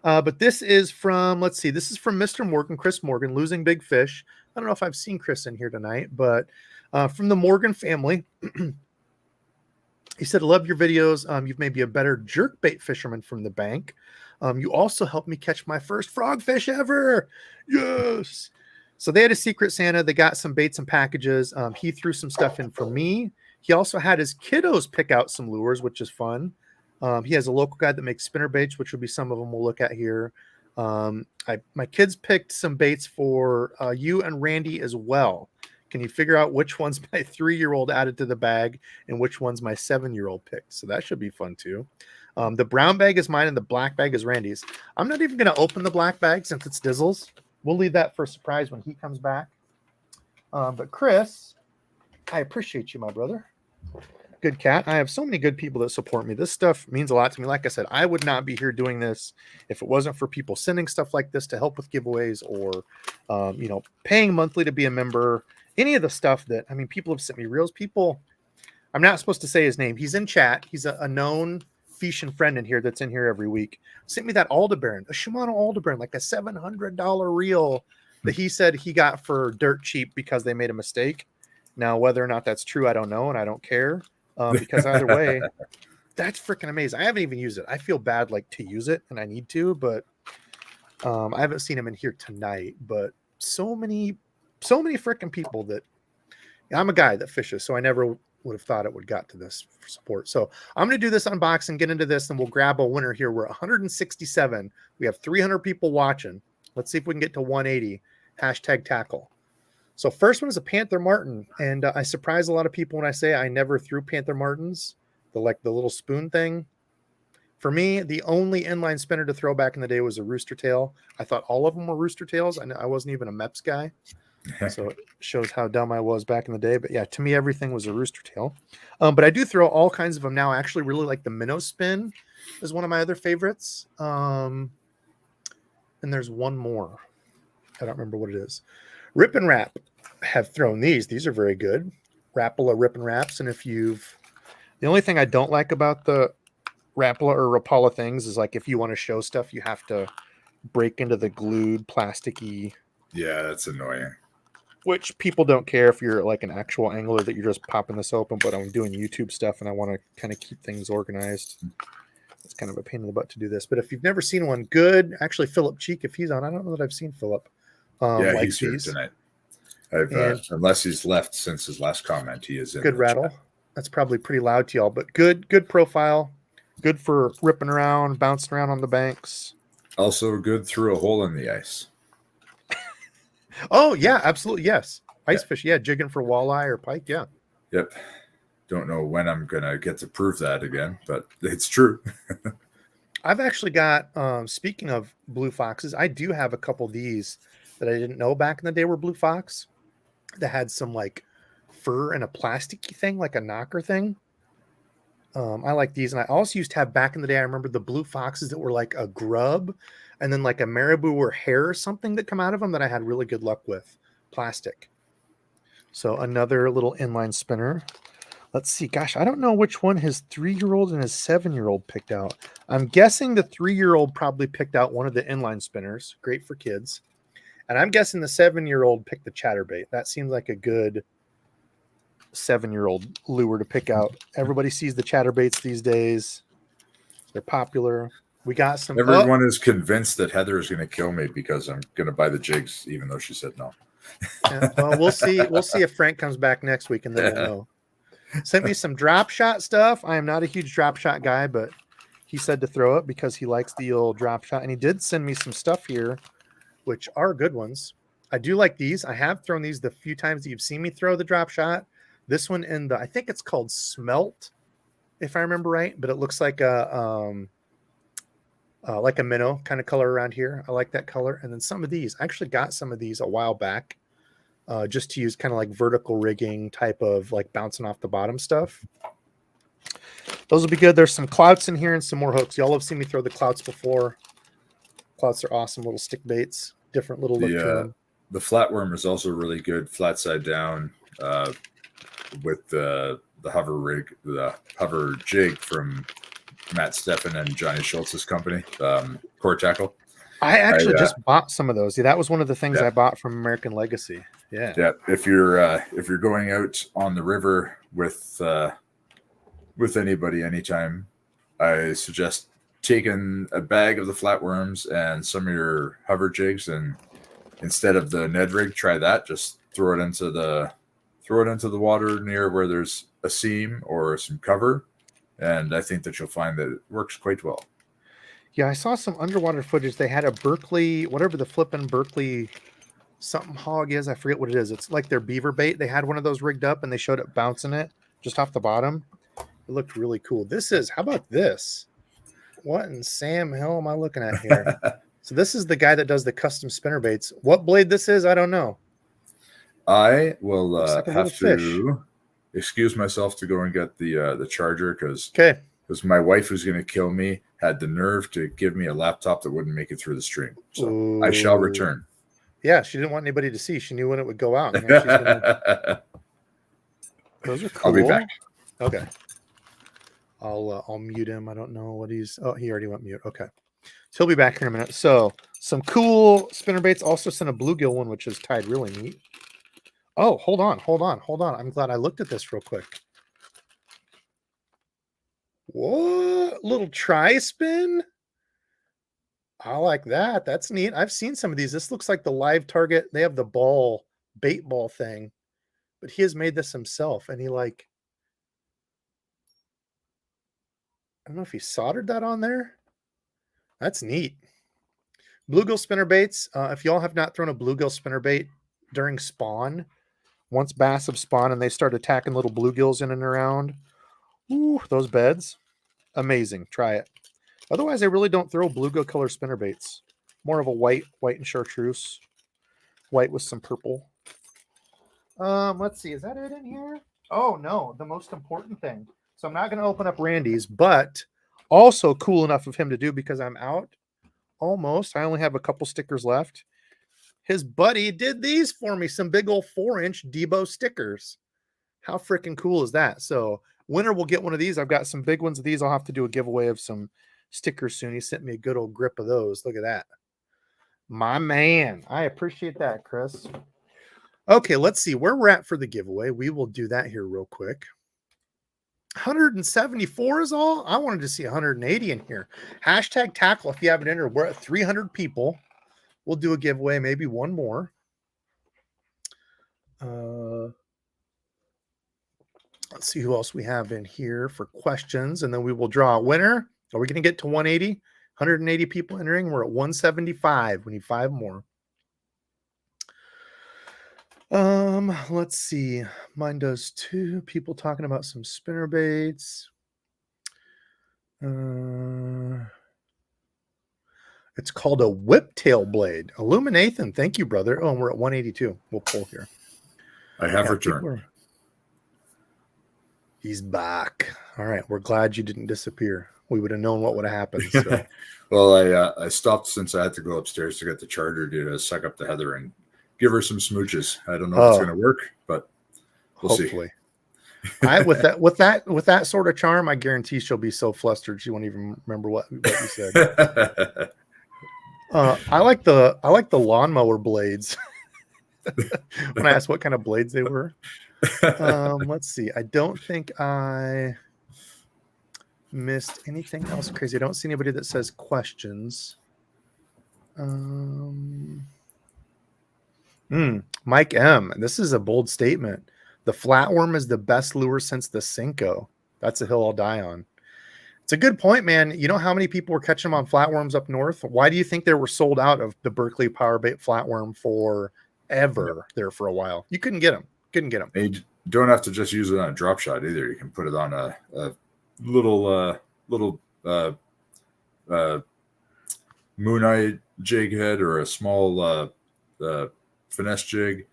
But this is from, let's see, this is from Mr. Morgan, Chris Morgan, Losing Big Fish. I don't know if I've seen Chris in here tonight, but from the Morgan family. He said, I love your videos. You've made me a better jerkbait fisherman from the bank. You also helped me catch my first frogfish ever. Yes. So they had a Secret Santa. They got some baits and packages. He threw some stuff in for me. He also had his kiddos pick out some lures, which is fun. He has a local guy that makes spinner baits, which will be some of them we'll look at here. My kids picked some baits for you and Randy as well. Can you figure out which one's my 3-year-old added to the bag and which one's my 7-year-old picked? So that should be fun too. The brown bag is mine and the black bag is Randy's. I'm not even going to open the black bag since it's Dizzle's. We'll leave that for a surprise when he comes back. But Chris, I appreciate you, my brother. Good cat. I have so many good people that support me. This stuff means a lot to me. Like I said, I would not be here doing this if it wasn't for people sending stuff like this to help with giveaways or, paying monthly to be a member. Any of the stuff that, people have sent me reels. People, I'm not supposed to say his name. He's in chat. He's a known Fish and Friend in here that's in here every week. Sent me that Aldebaran, a Shimano Aldebaran, like a $700 reel that he said he got for dirt cheap because they made a mistake. Now, whether or not that's true, I don't know, and I don't care. Because either way, that's freaking amazing. I haven't even used it. I feel bad to use it, and I need to, but I haven't seen him in here tonight. But so many freaking people that I'm a guy that fishes, so I never would have thought it would got to this for support. So I'm going to do this unboxing, get into this, and we'll grab a winner here. We're 167. We have 300 people watching. Let's see if we can get to 180. #tackle. So first one is a Panther Martin, and I surprise a lot of people when I say I never threw Panther Martins, the little spoon thing. For me, the only inline spinner to throw back in the day was a rooster tail. I thought all of them were rooster tails. I wasn't even a MEPS guy, so it shows how dumb I was back in the day. But yeah, to me, everything was a rooster tail. But I do throw all kinds of them now. I actually really like the minnow spin is one of my other favorites. And there's one more. I don't remember what it is. Rip and Wrap have thrown these. These are very good. Rapala Rip and Wraps. And the only thing I don't like about the Rapala or Rapala things is if you want to show stuff, you have to break into the glued plasticky. Yeah, that's annoying. Which people don't care if you're an actual angler that you're just popping this open, but I'm doing YouTube stuff and I want to kind of keep things organized. It's kind of a pain in the butt to do this. But if you've never seen one, good. Actually, Philip Cheek, if he's on, I don't know that I've seen Philip. Yeah, he's here tonight. Unless he's left since his last comment, he is in. Good rattle. Chat. That's probably pretty loud to y'all, but good profile. Good for ripping around, bouncing around on the banks. Also good through a hole in the ice. Oh, yeah, absolutely. Yes. Ice fish. Yeah. Jigging for walleye or pike. Yeah. Yep. Don't know when I'm going to get to prove that again, but it's true. I've actually got, speaking of blue foxes, I do have a couple of these that I didn't know back in the day were blue fox that had some fur and a plasticky thing, like a knocker thing. I like these. And I also used to have back in the day, I remember the blue foxes that were like a grub and then a marabou or hair or something that come out of them that I had really good luck with. Plastic. So another little inline spinner. Let's see. Gosh, I don't know which one his 3-year-old and his 7-year-old picked out. I'm guessing the 3-year-old probably picked out one of the inline spinners. Great for kids. And I'm guessing the 7-year-old picked the chatterbait. That seems like a good 7-year-old lure to pick out. Everybody sees the chatterbaits these days. They're popular. We got some. Everyone is convinced that Heather is going to kill me because I'm going to buy the jigs, even though she said no. Yeah, well, we'll see. We'll see if Frank comes back next week, and then we'll know. Sent me some drop shot stuff. I am not a huge drop shot guy, but he said to throw it because he likes the old drop shot. And he did send me some stuff here, which are good ones. I do like these. I have thrown these the few times that you've seen me throw the drop shot. This one in the, I think it's called Smelt, if I remember right, but it looks like a minnow kind of color around here. I like that color. And then some of these, I actually got some of these a while back. Just to use kind of like vertical rigging type of like bouncing off the bottom stuff. Those will be good. There's some clouts in here and some more hooks. Y'all have seen me throw the clouts before. Clouts are awesome little stick baits. Different little look to them. The flatworm is also really good, flat side down, with the hover rig, the hover jig from Matt Steffen and Johnny Schultz's company, Core Tackle. I actually just bought some of those. Yeah, that was one of the things I bought from American Legacy. Yeah. If you're going out on the river with anybody anytime, I suggest taking a bag of the flatworms and some of your hover jigs, and instead of the Ned rig, try that. Just throw it into the water near where there's a seam or some cover, and I think that you'll find that it works quite well. Yeah, I saw some underwater footage. They had a Berkeley, whatever the flipping Berkeley something hog is. I forget what it is. It's like their beaver bait. They had one of those rigged up and they showed it bouncing it just off the bottom. It looked really cool. How about this? What in Sam hell am I looking at here? So this is the guy that does the custom spinner baits. What blade this is, I don't know. I will have to excuse myself to go and get the charger because my wife, who's going to kill me, had the nerve to give me a laptop that wouldn't make it through the stream. So ooh. I shall return. Yeah, she didn't want anybody to see. She knew when it would go out. Those are cool. I'll be back. Okay. I'll mute him. I don't know what he's. Oh, he already went mute. Okay. So he'll be back here in a minute. So some cool spinner baits. Also sent a bluegill one, which is tied really neat. Oh, hold on. I'm glad I looked at this real quick. What? Little tri-spin? I like that. That's neat. I've seen some of these. This looks like the live target. They have the bait ball thing, but he has made this himself. And he I don't know if he soldered that on there. That's neat. Bluegill spinner baits. If y'all have not thrown a bluegill spinner bait during spawn, once bass have spawned and they start attacking little bluegills in and around, ooh, those beds, amazing. Try it. Otherwise, I really don't throw bluegill color spinner baits. More of a white and chartreuse. White with some purple. Let's see. Is that it in here? Oh, no. The most important thing. So I'm not going to open up Randy's, but also cool enough of him to do because I'm out almost. I only have a couple stickers left. His buddy did these for me. Some big old 4-inch DEBO'S stickers. How freaking cool is that? So winner will get one of these. I've got some big ones of these. I'll have to do a giveaway of some stickers soon. He sent me a good old grip of those. Look at that. My man. I appreciate that, Chris. Okay, let's see where we're at for the giveaway. We will do that here real quick. 174 is all. I wanted to see 180 in here. Hashtag tackle if you haven't entered. We're at 300 people. We'll do a giveaway, maybe one more. Let's see who else we have in here for questions, and then we will draw a winner. Are we going to get to 180? 180 people entering. We're at 175. We need 5 more. Let's see. Mine does too. People talking about some spinner baits. It's called a whiptail blade. Illuminathan. Thank you, brother. Oh, and we're at 182. We'll pull here. I have returned. He's back. All right. We're glad you didn't disappear. We would have known what would have happened. So. Well, I stopped since I had to go upstairs to get the charger to suck up the Heather and give her some smooches. I don't know if it's going to work, but we'll see. With that sort of charm, I guarantee she'll be so flustered she won't even remember what you said. I like the lawnmower blades. When I asked what kind of blades they were. Let's see. I don't think I missed anything else crazy. I don't see anybody that says questions. Mike M. This is a bold statement. The flatworm is the best lure since the Cinco. That's a hill I'll die on. It's a good point, man. You know how many people were catching them on flatworms up north? Why do you think they were sold out of the Berkeley power bait flatworm forever there for a while? You couldn't get them. And you don't have to just use it on a drop shot either. You can put it on a little moon eye jig head or a small finesse jig,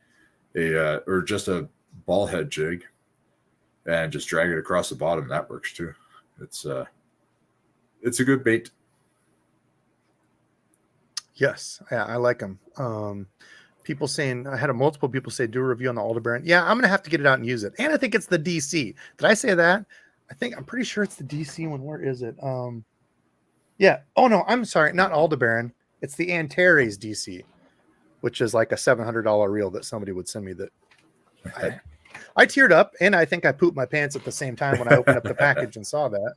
or just a ball head jig, and just drag it across the bottom. That works too. It's a good bait. Yes, I like them. People saying, I had multiple people say, do a review on the Aldebaran. Yeah, I'm going to have to get it out and use it. And I think it's the DC. Did I say that? I'm pretty sure it's the DC one. Where is it? Yeah. Oh, no, I'm sorry. Not Aldebaran. It's the Antares DC, which is like a $700 reel that somebody would send me that I teared up, and I think I pooped my pants at the same time when I opened up the package and saw that,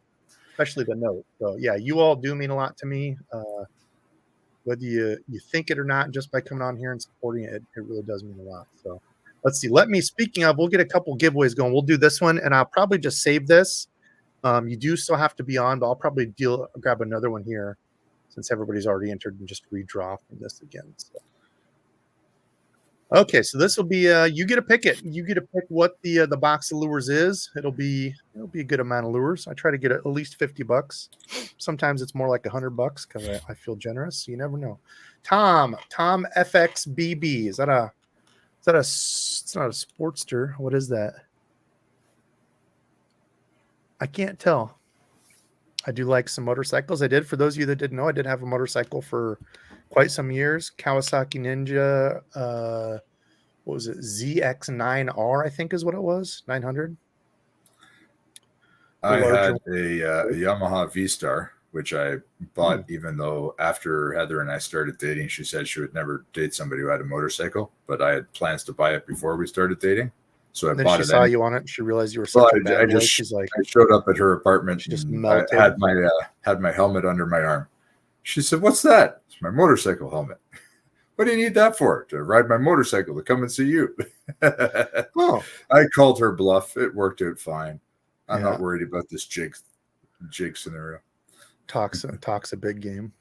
especially the note. So, yeah, you all do mean a lot to me. Whether you think it or not, just by coming on here and supporting it, it really does mean a lot. So let's see. Speaking of, we'll get a couple giveaways going. We'll do this one, and I'll probably just save this. You do still have to be on, but I'll probably grab another one here since everybody's already entered and just redraw from this again. So. Okay, so this will be you get to pick it. You get to pick what the box of lures is. It'll be a good amount of lures. I try to get at least $50. Sometimes it's more like $100 because I feel generous. So you never know. Tom FXBB. Is that a? It's not a Sportster. What is that? I can't tell. I do like some motorcycles. I did. For those of you that didn't know, I did have a motorcycle for quite some years. Kawasaki Ninja. What was it? ZX9R, I think is what it was. 900. I had a Yamaha V-Star, which I bought even though after Heather and I started dating, she said she would never date somebody who had a motorcycle, but I had plans to buy it before we started dating. So I bought it. She saw you on it and she realized you were such a bad boy. She's like, I showed up at her apartment. She just melted. I had my helmet under my arm. She said, "What's that?" "It's my motorcycle helmet." "What do you need that for?" "To ride my motorcycle to come and see you." Oh, I called her bluff. It worked out fine. I'm not worried about this jig scenario. Talks a big game.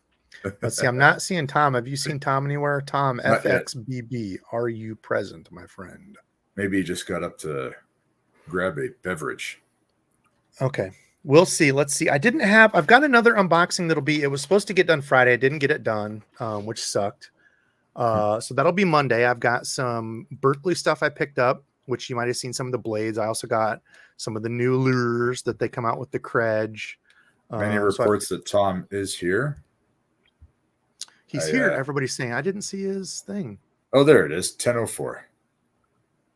Let's see. I'm not seeing Tom. Have you seen Tom anywhere? Tom FXBB. Are you present, my friend? Maybe he just got up to grab a beverage. Okay. We'll see. Let's see. I've got another unboxing it was supposed to get done Friday. I didn't get it done, which sucked. So that'll be Monday. I've got some Berkeley stuff I picked up, which you might have seen some of the blades. I also got some of the new lures that they come out with the Kredge. Many reports that Tom is here. He's here. Everybody's saying I didn't see his thing. Oh, there it is. 10:04.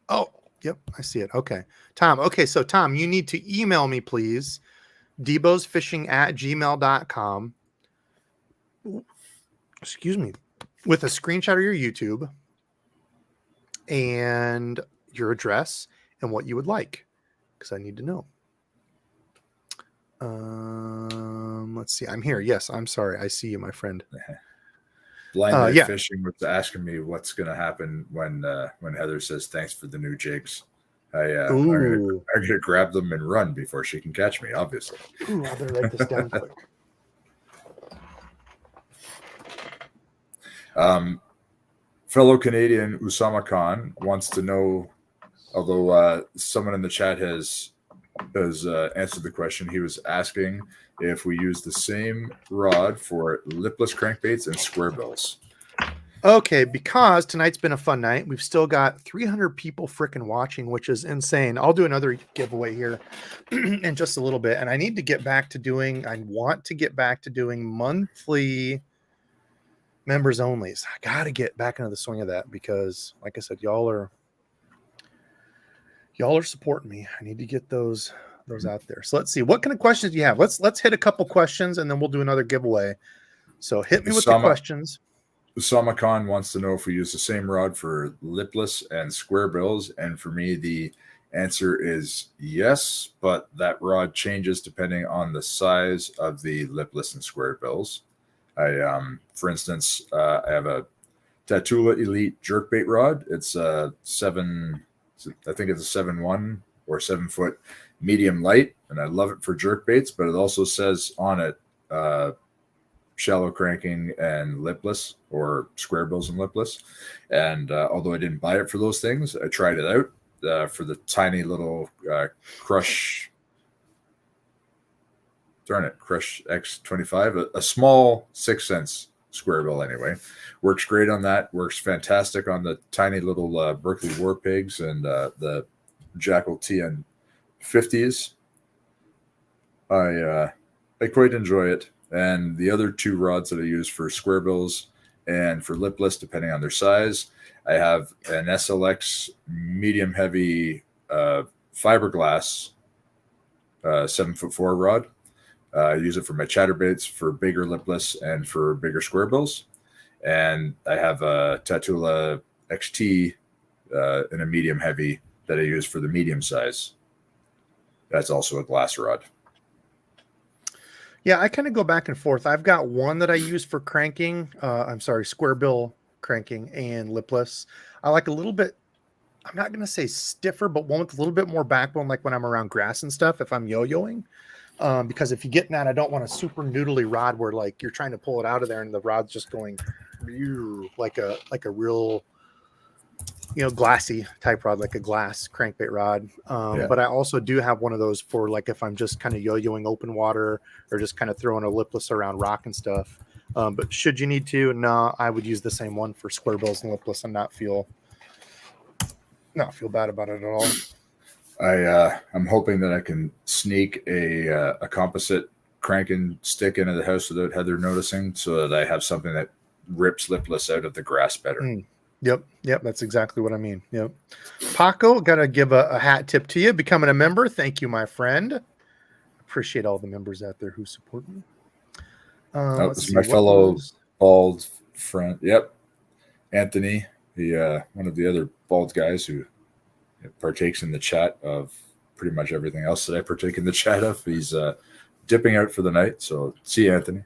Oh, yep. I see it. Okay. Tom. Okay. So Tom, you need to email me, please. DEBO'sfishing@gmail.com. Excuse me. With a screenshot of your YouTube and your address and what you would like, because I need to know. Let's see. I'm here. Yes, I'm sorry. I see you, my friend. Blind Fishing was asking me what's going to happen when Heather says thanks for the new jigs. I'm going to grab them and run before she can catch me, obviously. Ooh, I better write this down quick. Fellow Canadian Usama Khan wants to know, although someone in the chat has answered the question, he was asking if we use the same rod for lipless crankbaits and square bills. Okay, because tonight's been a fun night. We've still got 300 people freaking watching, which is insane. I'll do another giveaway here in just a little bit. And I want to get back to doing monthly members onlys. I got to get back into the swing of that because, like I said, y'all Y'all are supporting me. I need to get those out there. So let's see. What kind of questions do you have? Let's hit a couple questions and then we'll do another giveaway. So hit me with the questions. Usama Khan wants to know if we use the same rod for lipless and square bills. And for me, the answer is yes, but that rod changes depending on the size of the lipless and square bills. For instance, I have a Tatula Elite jerkbait rod. It's a 7.1 or 7 foot medium light, and I love it for jerkbaits. But it also says on it shallow cranking and lipless, or square bills and lipless. And although I didn't buy it for those things, I tried it out for the tiny little Crush X25, a small 6 cents square bill anyway. Works great on that. Works fantastic on the tiny little Berkeley War Pigs and the Jackal TN50s. I quite enjoy it. And the other two rods that I use for square bills and for lipless, depending on their size, I have an SLX medium heavy fiberglass 7'4" rod. I use it for my chatterbaits, for bigger lipless, and for bigger square bills. And I have a Tatula XT in a medium heavy that I use for the medium size. That's also a glass rod. Yeah, I kind of go back and forth. I've got one that I use for cranking. Square bill cranking and lipless. I like a little bit, I'm not going to say stiffer, but one with a little bit more backbone, like when I'm around grass and stuff, if I'm yo-yoing. Because if you get in that, I don't want a super noodly rod where like you're trying to pull it out of there and the rod's just going like a real, glassy type rod, like a glass crankbait rod. But I also do have one of those for like if I'm just kind of yo-yoing open water or just kind of throwing a lipless around rock and stuff. But should you need to, no, I would use the same one for square bills and lipless and not feel bad about it at all. I'm hoping that I can sneak a composite cranking stick into the house without Heather noticing, so that I have something that rips lipless out of the grass better. Yep. That's exactly what I mean. Yep. Paco, got to give a hat tip to you. Becoming a member. Thank you, my friend. Appreciate all the members out there who support me. This is my fellow bald friend. Yep. Anthony, one of the other bald guys who partakes in the chat of pretty much everything else that I partake in the chat of. He's dipping out for the night. So see you, Anthony.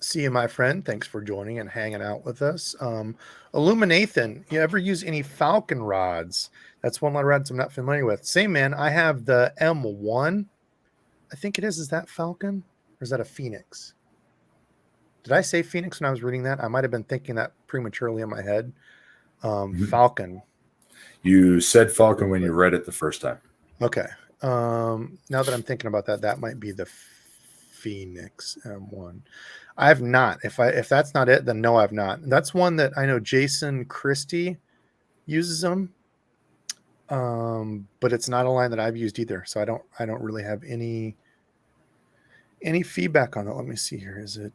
See you, my friend. Thanks for joining and hanging out with us. Illuminathan, you ever use any Falcon rods? That's one of the rods I'm not familiar with. Same, man. I have the M1. I think it is. Is that Falcon? Or is that a Phoenix? Did I say Phoenix when I was reading that? I might have been thinking that prematurely in my head. Falcon. You said Falcon when you read it the first time. Okay. Now that I'm thinking about that, that might be the Phoenix M1. I have not. If that's not it, then no, I've not. That's one that I know Jason Christie uses them. But it's not a line that I've used either. So I don't really have any feedback on it. Let me see here. Is it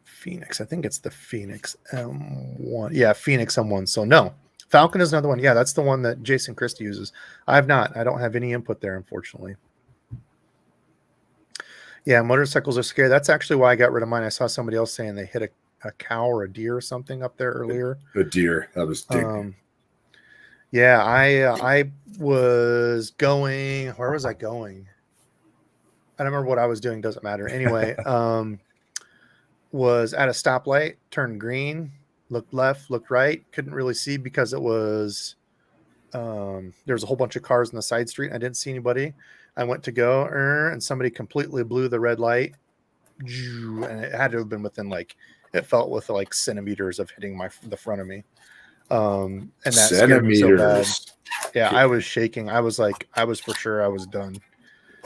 Phoenix? I think it's the Phoenix M1. Yeah, Phoenix M1. So no. Falcon is another one. Yeah, that's the one that Jason Christie uses. I don't have any input there, unfortunately. Yeah, motorcycles are scary. That's actually why I got rid of mine. I saw somebody else saying they hit a cow or a deer or something up there earlier. A deer. That was digging. Yeah, I was going. Where was I going? I don't remember what I was doing. Doesn't matter. Anyway, was at a stoplight, turned green, looked left, looked right. Couldn't really see because it was there was a whole bunch of cars in the side street. And I didn't see anybody. I went to go and somebody completely blew the red light, and it had to have been within it felt with centimeters of hitting the front of me. And that scared me so bad. Yeah, I was shaking. I was for sure I was done.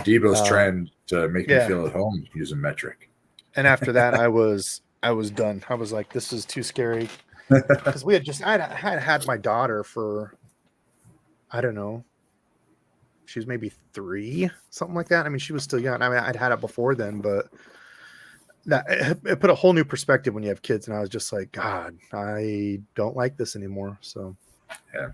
DEBO'S trying to make me feel at home using metric. And after that, I was done. I was like, this is too scary. Because I had my daughter for, I don't know, she was maybe 3, something like that. I mean, she was still young. I mean, I'd had it before then, but that it put a whole new perspective when you have kids, and I was just like, God, I don't like this anymore. So yeah,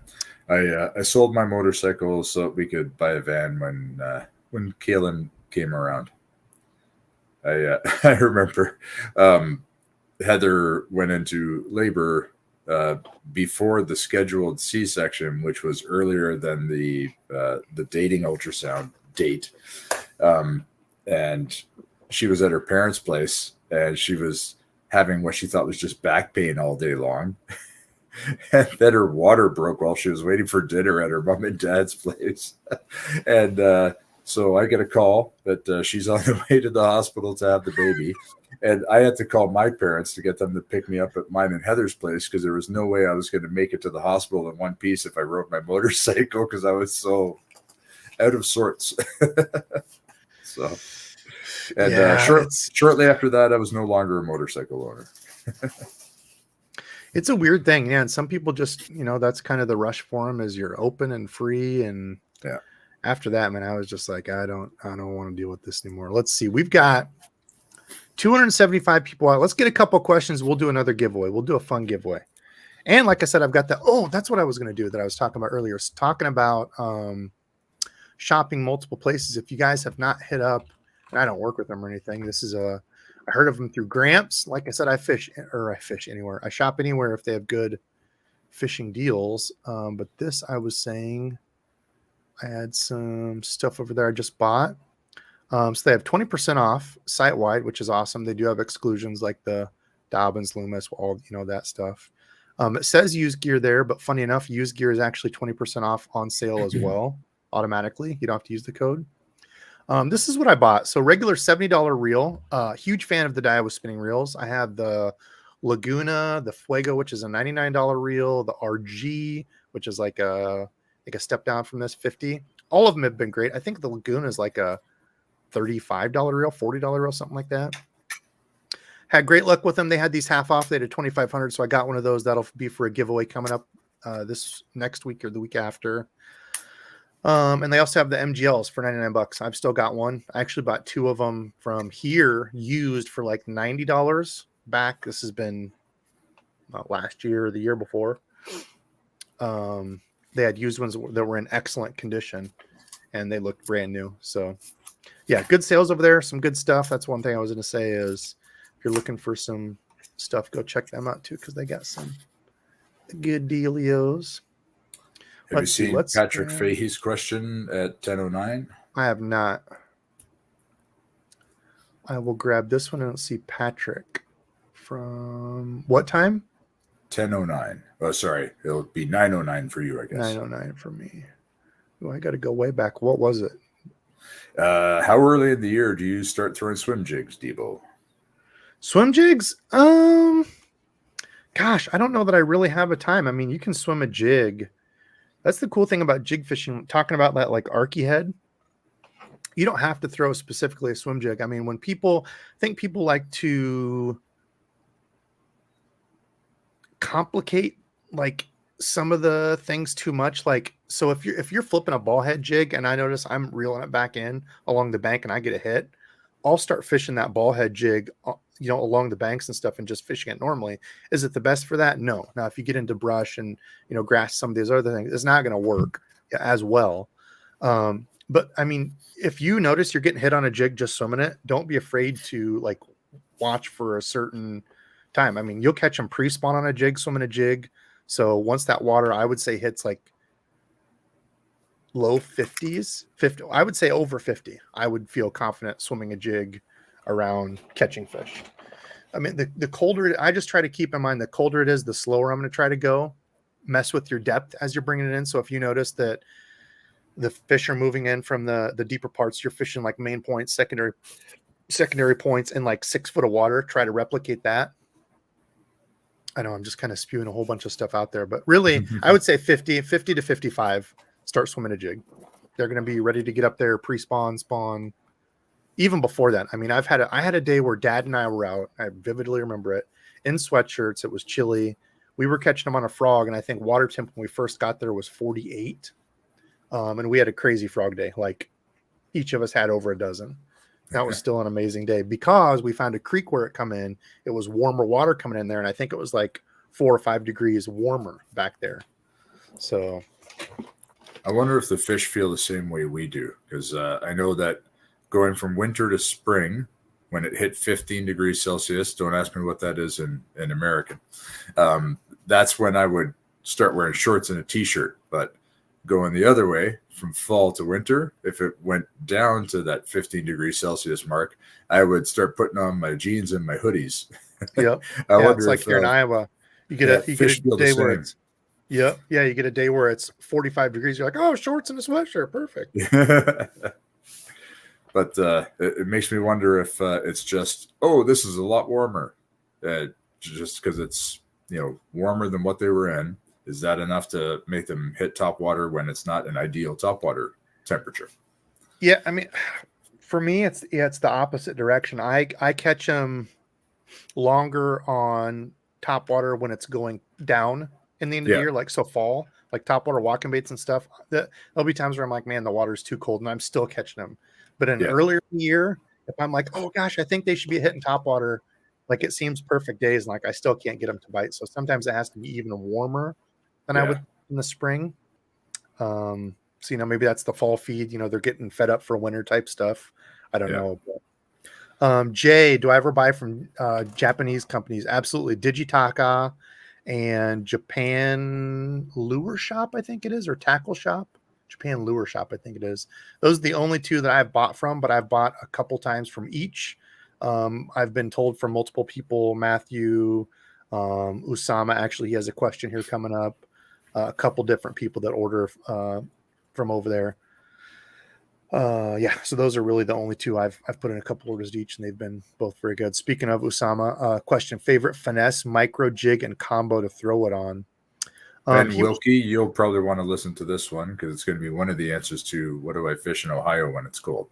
I sold my motorcycle so we could buy a van when Kaylin came around. I remember Heather went into labor before the scheduled C-section, which was earlier than the dating ultrasound date, and she was at her parents' place, and she was having what she thought was just back pain all day long. And then her water broke while she was waiting for dinner at her mom and dad's place. And so I get a call that she's on the way to the hospital to have the baby. And I had to call my parents to get them to pick me up at mine and Heather's place because there was no way I was going to make it to the hospital in one piece if I rode my motorcycle because I was so out of sorts. So, and shortly after that, I was no longer a motorcycle owner. It's a weird thing. Yeah. And some people just, that's kind of the rush for them is you're open and free. And yeah, after that, man, I was just like, I don't want to deal with this anymore. Let's see. We've got 275 people out. Let's get a couple questions. We'll do another giveaway. We'll do a fun giveaway. And like I said, I've got that's what I was going to do that I was talking about earlier. Talking about shopping multiple places. If you guys have not hit up, and I don't work with them or anything, this is I heard of them through Gramps. Like I said, I fish anywhere. I shop anywhere if they have good fishing deals. But this, I was saying, I had some stuff over there I just bought. So they have 20% off site-wide, which is awesome. They do have exclusions like the Dobbins, Loomis, all that stuff. It says used gear there, but funny enough, used gear is actually 20% off on sale as well, automatically. You don't have to use the code. This is what I bought. So regular $70 reel. Huge fan of the Daiwa spinning reels. I have the Laguna, the Fuego, which is a $99 reel, the RG, which is like a step down from this, $50. All of them have been great. I think the Laguna is like a $35 reel, $40 reel, something like that. Had great luck with them. They had these half off. They had a 2,500, so I got one of those. That'll be for a giveaway coming up this next week or the week after. And they also have the MGLs for $99. I've still got one. I actually bought two of them from here used for like $90 back. This has been last year or the year before. They had used ones that were in excellent condition and they looked brand new. So yeah, good sales over there. Some good stuff. That's one thing I was going to say is if you're looking for some stuff, go check them out too, because they got some good dealios. Have you seen Patrick Fahey's question at 10:09? I have not. I will grab this one. I don't see Patrick from what time? 10:09. Oh, sorry. It'll be 9:09 for you, I guess. 9:09 for me. Oh, I got to go way back. What was it? How early in the year do you start throwing swim jigs, Debo? Swim jigs? Gosh, I don't know that I really have a time. I mean, you can swim a jig. That's the cool thing about jig fishing. Talking about that, like Arky head, you don't have to throw specifically a swim jig. I mean, when people like to complicate like some of the things too much. Like, so if you're flipping a ball head jig and I notice I'm reeling it back in along the bank and I get a hit, I'll start fishing that ball head jig, along the banks and stuff and just fishing it normally. Is it the best for that? No. Now, if you get into brush and, grass, some of these other things, it's not going to work as well. But I mean, if you notice you're getting hit on a jig just swimming it, don't be afraid to like watch for a certain time. I mean, you'll catch them pre-spawn on a jig, swimming a jig. So once that water, I would say, hits like low 50s, 50, I would say over 50, I would feel confident swimming a jig around catching fish. I mean, the colder, I just try to keep in mind, the colder it is, the slower I'm going to try to go. Mess with your depth as you're bringing it in. So if you notice that the fish are moving in from the deeper parts, you're fishing like main points, secondary points in like 6 foot of water, try to replicate that. I know I'm just kind of spewing a whole bunch of stuff out there, but really I would say 50 to 55, start swimming a jig. They're going to be ready to get up there, pre-spawn, spawn. Even before that, I mean, I had a day where Dad and I were out. I vividly remember it, in sweatshirts. It was chilly. We were catching them on a frog, and I think water temp when we first got there was 48. And we had a crazy frog day. Like each of us had over a dozen. That was still an amazing day because we found a creek where it come in. It was warmer water coming in there, and I think it was like 4 or 5 degrees warmer back there. So I wonder if the fish feel the same way we do, because I know that going from winter to spring, when it hit 15 degrees Celsius, don't ask me what that is in American, that's when I would start wearing shorts and a t-shirt. But going the other way, from fall to winter, if it went down to that 15 degrees Celsius mark, I would start putting on my jeans and my hoodies. Yep. I Yeah, wonder it's like if here in Iowa. You get a day where it's you get a day where it's 45 degrees. You're like, oh, shorts and a sweatshirt, perfect. But it makes me wonder if it's just, this is a lot warmer, just because it's warmer than what they were in. Is that enough to make them hit top water when it's not an ideal top water temperature? Yeah, I mean, for me, it's the opposite direction. I catch them longer on top water when it's going down in the end of the year, like fall, like top water walking baits and stuff. There'll be times where I'm like, man, the water's too cold, and I'm still catching them. But earlier in the year, if I'm like, oh gosh, I think they should be hitting top water, like it seems perfect days, and like I still can't get them to bite. So sometimes it has to be even warmer than I would in the spring. So maybe that's the fall feed. They're getting fed up for winter type stuff. I don't know. But, Jay, do I ever buy from Japanese companies? Absolutely. Digitaka and Japan Lure Shop, I think it is, or Tackle Shop. Japan Lure Shop, I think it is. Those are the only two that I've bought from, but I've bought a couple times from each. I've been told from multiple people, Matthew, Usama, actually, he has a question here coming up. A couple different people that order from over there. So those are really the only two I've put in a couple orders each, and they've been both very good. Speaking of Usama, question: favorite finesse, micro jig, and combo to throw it on? Ben Wilkie, you'll probably want to listen to this one because it's going to be one of the answers to what do I fish in Ohio when it's cold.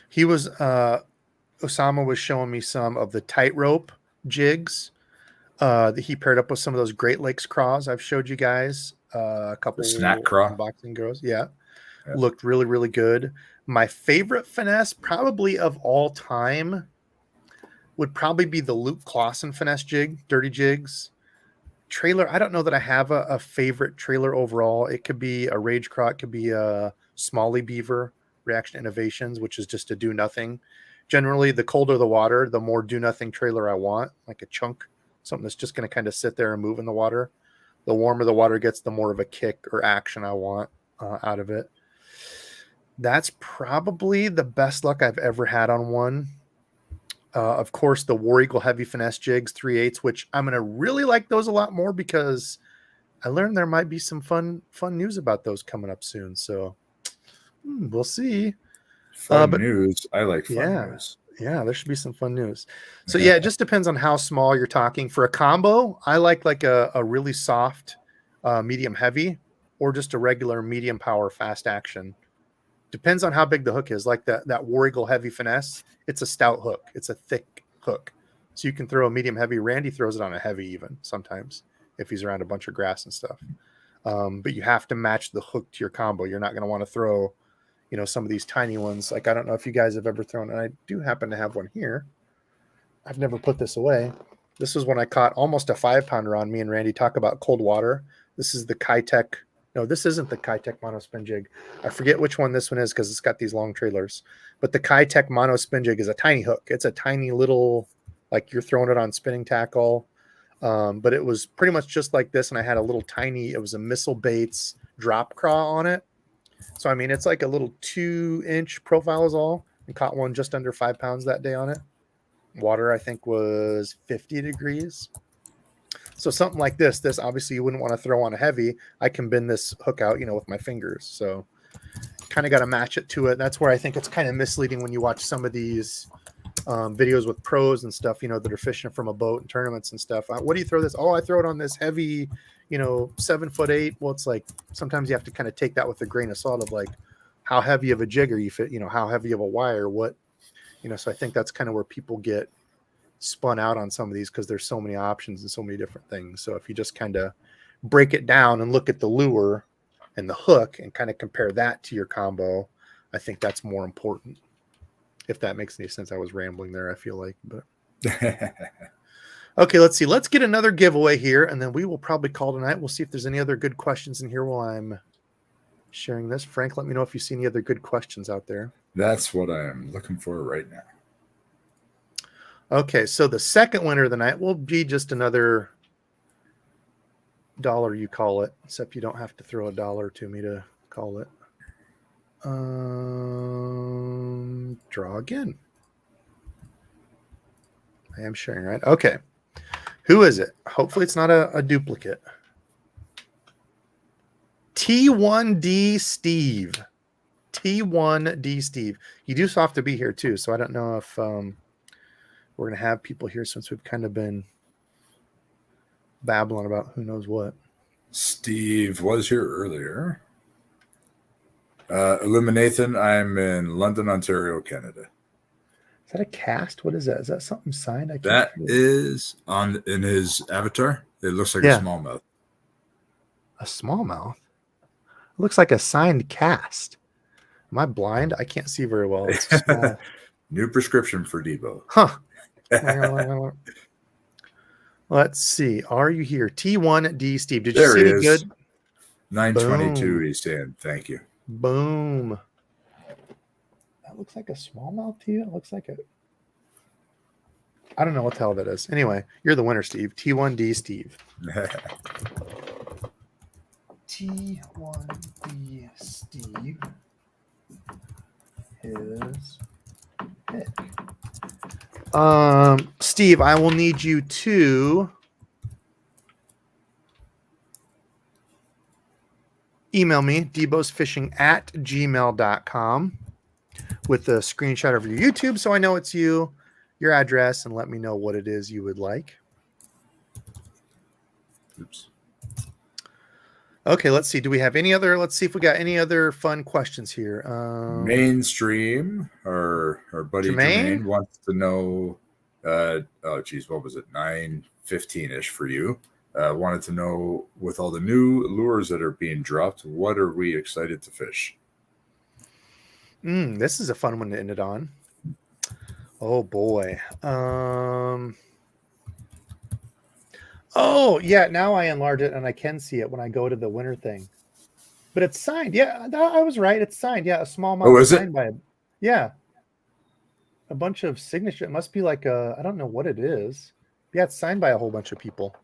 He was Osama was showing me some of the tightrope jigs that he paired up with some of those Great Lakes craws I've showed you guys. A couple the snack craw unboxing girls, looked really, really good. My favorite finesse, probably of all time, would probably be the Luke Clausen finesse jig, dirty jigs. Trailer, I don't know that I have a favorite trailer overall. It could be a Rage Craw, it could be a Smalley Beaver Reaction Innovations, which is just a do nothing. Generally, the colder the water, the more do nothing trailer I want, like a chunk, something that's just going to kind of sit there and move in the water. The warmer the water gets, the more of a kick or action I want out of it. That's probably the best luck I've ever had on one. Of course, the War Eagle Heavy Finesse jigs, 3/8, which I'm going to really like those a lot more because I learned there might be some fun news about those coming up soon. So we'll see. Fun news. I like fun news. Yeah, there should be some fun news. So it just depends on how small you're talking. For a combo, I like a really soft medium heavy or just a regular medium power fast action. Depends on how big the hook is. Like that War Eagle Heavy Finesse, it's a stout hook. It's a thick hook. So you can throw a medium heavy. Randy throws it on a heavy even sometimes if he's around a bunch of grass and stuff. But you have to match the hook to your combo. You're not going to want to throw, some of these tiny ones. Like, I don't know if you guys have ever thrown, and I do happen to have one here. I've never put this away. This is when I caught almost a 5-pounder on me and Randy. Talk about cold water. This is the Kitech. No, this isn't the Kitech monospin jig. I forget which one this one is because it's got these long trailers. But the Kitech monospin jig is a tiny hook. It's a tiny little, like you're throwing it on spinning tackle. But it was pretty much just like this. And I had a little tiny, it was a Missile Baits drop craw on it. So, I mean, it's like a little 2-inch profile is all. And caught one just under 5 pounds that day on it. Water, I think, was 50 degrees. So something like this obviously you wouldn't want to throw on a heavy. I can bend this hook out, with my fingers. So kind of got to match it to it. That's where I think it's kind of misleading when you watch some of these videos with pros and stuff, that are fishing from a boat and tournaments and stuff. What do you throw this? Oh, I throw it on this heavy, 7'8". Well, it's like sometimes you have to kind of take that with a grain of salt of like how heavy of a jig are you fit, how heavy of a wire, what, so I think that's kind of where people get spun out on some of these because there's so many options and so many different things. So if you just kind of break it down and look at the lure and the hook and kind of compare that to your combo, I think that's more important. If that makes any sense. I was rambling there, I feel like, but okay, let's see. Let's get another giveaway here, and then we will probably call tonight. We'll see if there's any other good questions in here while I'm sharing this. Frank, let me know if you see any other good questions out there. That's what I'm looking for right now. Okay, so the second winner of the night will be just another dollar, you call it, except you don't have to throw a dollar to me to call it. Draw again. I am sharing, right? Okay. Who is it? Hopefully it's not a duplicate. T1D Steve. T1D Steve. You do have to be here too, so I don't know if we're going to have people here since we've kind of been babbling about who knows what. Steve was here earlier. Illuminathan, I'm in London, Ontario, Canada. Is that a cast? What is that? Is that something signed? That is in his avatar. It looks like a smallmouth. A smallmouth? It looks like a signed cast. Am I blind? I can't see very well. It's small. New prescription for Debo. Huh. Let's see. Are you here? T1D Steve. Did you see any good? 922. He's saying thank you. Boom. That looks like a smallmouth to you. It looks like I don't know what the hell that is. Anyway, you're the winner, Steve. T1D Steve. T1D Steve. His pick. Steve, I will need you to email me, debosfishing@gmail.com, with a screenshot of your YouTube so I know it's you, your address, and let me know what it is you would like. Oops. Okay, let's see. Do we have any other? Let's see if we got any other fun questions here. Mainstream, our buddy Jermaine wants to know. Oh, geez, what was it? 9:15-ish for you. Wanted to know, with all the new lures that are being dropped, what are we excited to fish? This is a fun one to end it on. Oh boy. Oh yeah, now I enlarge it and I can see it when I go to the winter thing. But it's signed. Yeah, I was right. It's signed. Yeah, a small amount. Oh, is signed it? By a bunch of signature. It must be like I don't know what it is. Yeah, it's signed by a whole bunch of people.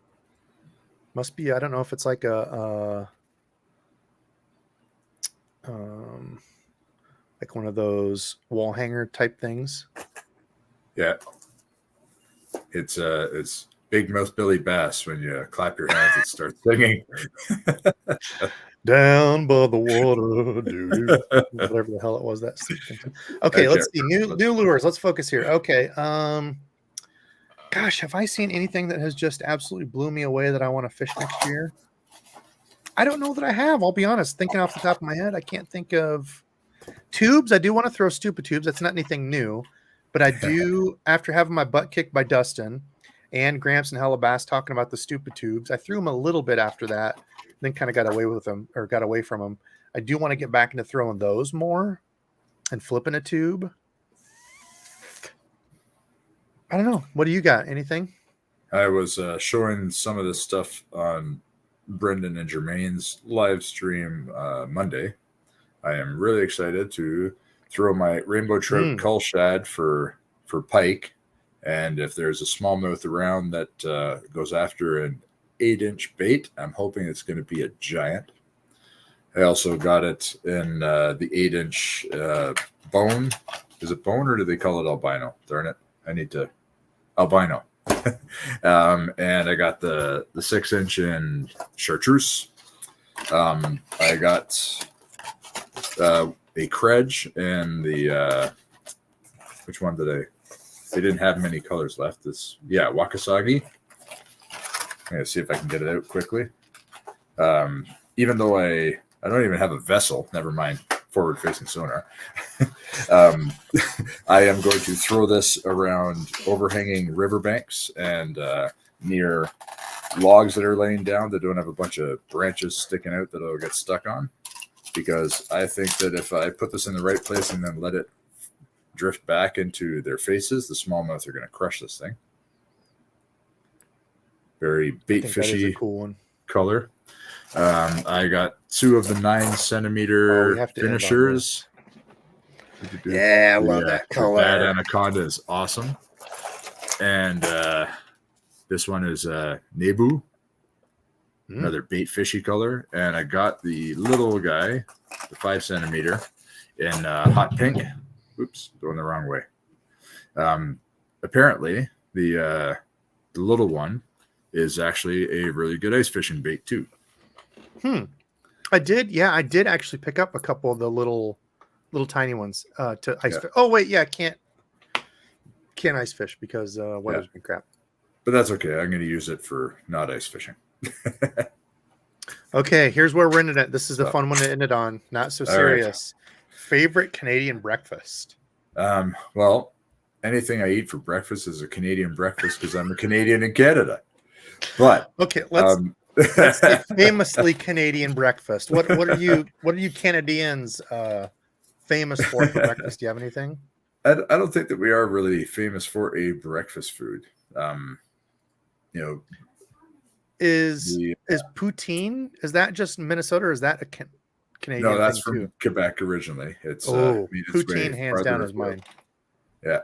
Must be. I don't know if it's like like one of those wall hanger type things. Yeah, it's Big Mouth Billy Bass. When you clap your hands, it starts singing. Down by the water, whatever the hell it was. Okay, let's see. New lures. Let's focus here. Okay. Gosh, have I seen anything that has just absolutely blew me away that I want to fish next year? I don't know that I have. I'll be honest. Thinking off the top of my head, I can't think of tubes. I do want to throw stupid tubes. That's not anything new, but I do. After having my butt kicked by Dustin and Gramps and Hella Bass talking about the stupid tubes, I threw them a little bit after that. Then kind of got away from them. I do want to get back into throwing those more and flipping a tube. I don't know. What do you got? Anything? I was showing some of this stuff on Brendan and Jermaine's live stream Monday. I am really excited to throw my rainbow trout cull shad for pike. And if there's a smallmouth around that goes after an 8-inch bait, I'm hoping it's going to be a giant. I also got it in the 8-inch bone. Is it bone or do they call it albino? Darn it. I need to albino. And I got the 6-inch in chartreuse. I got a credge and the which one did they didn't have many colors left. Wakasagi. I'm going to see if I can get it out quickly. Even though I don't even have a vessel, never mind forward-facing sonar. I am going to throw this around overhanging riverbanks and near logs that are laying down that don't have a bunch of branches sticking out that it'll get stuck on. Because I think that if I put this in the right place and then let it drift back into their faces, the smallmouth are going to crush this thing. Very bait fishy, cool one. color. I got 2 of the 9-centimeter finishers. Yeah, I love that color. That anaconda is awesome. And this one is Nebu, another bait fishy color. And I got the little guy, the 5-centimeter, in hot pink. Oops, going the wrong way. Apparently, the little one is actually a really good ice fishing bait too. I did actually pick up a couple of the little tiny ones to ice fish. Oh wait, yeah, can't ice fish because weather's been crap. But that's okay. I'm going to use it for not ice fishing. Okay, here's where we're ending it. This is the fun one to end it on. Not so serious. Right. Favorite Canadian breakfast? Well, anything I eat for breakfast is a Canadian breakfast because I'm a Canadian in Canada. But okay, let's say famously Canadian breakfast. What are you Canadians famous for breakfast? Do you have anything? I don't think that we are really famous for a breakfast food. Is poutine? Is that just Minnesota, or is that a Canadian? No, that's thing from too? Quebec originally. It's poutine hands down is mine. Yeah.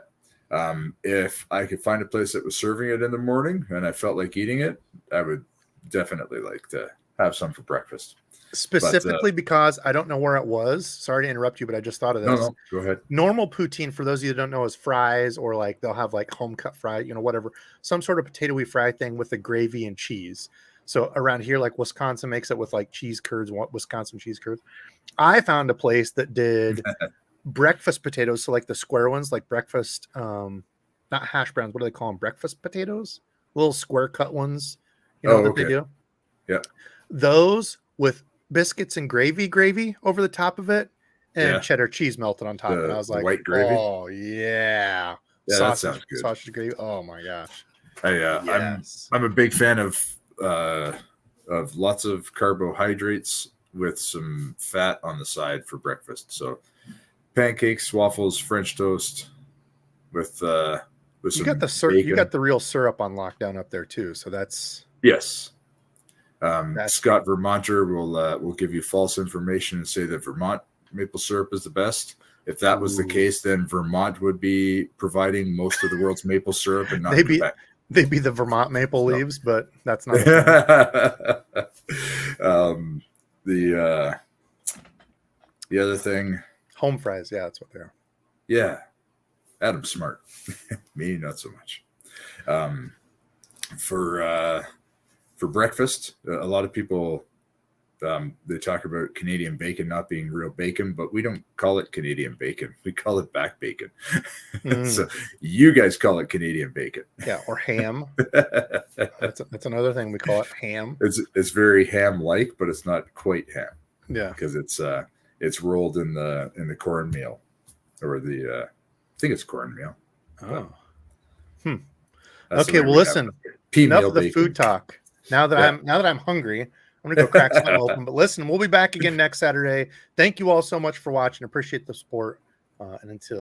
If I could find a place that was serving it in the morning and I felt like eating it, I would definitely like to have some for breakfast. Specifically because I don't know where it was. Sorry to interrupt you, but I just thought of this. No, go ahead. Normal poutine, for those of you that don't know, is fries, or like they'll have like home cut fry, whatever, some sort of potatoey fry thing with the gravy and cheese. So around here, like Wisconsin makes it with like cheese curds, Wisconsin cheese curds. I found a place that did breakfast potatoes, so like the square ones, like breakfast, not hash browns. What do they call them? Breakfast potatoes, little square cut ones. They do. Yeah, those with biscuits and gravy over the top of it, and cheddar cheese melted on top. And I was like, white gravy. Oh yeah, that sounds good. Sausage gravy. Oh my gosh. I'm a big fan of lots of carbohydrates with some fat on the side for breakfast. So pancakes, waffles, French toast with some you got the syrup. You got the real syrup on lockdown up there too. So that's yes. Scott Vermonter will give you false information and say that Vermont maple syrup is the best. If that was the case, then Vermont would be providing most of the world's maple syrup, and not Quebec. They'd be the Vermont maple leaves, but that's not. The other thing, home fries. Yeah, that's what they are. Yeah, Adam's smart. Me, not so much. For breakfast, a lot of people they talk about Canadian bacon not being real bacon, but we don't call it Canadian bacon. We call it back bacon. So you guys call it Canadian bacon. Yeah, or ham. That's another thing we call it, ham. It's very ham-like, but it's not quite ham. Yeah, because it's rolled in the cornmeal, or I think it's cornmeal. Oh, okay. Well, listen. Enough of the food talk. Now that I'm hungry, I'm gonna go crack something open. But listen, we'll be back again next Saturday. Thank you all so much for watching. Appreciate the support. And until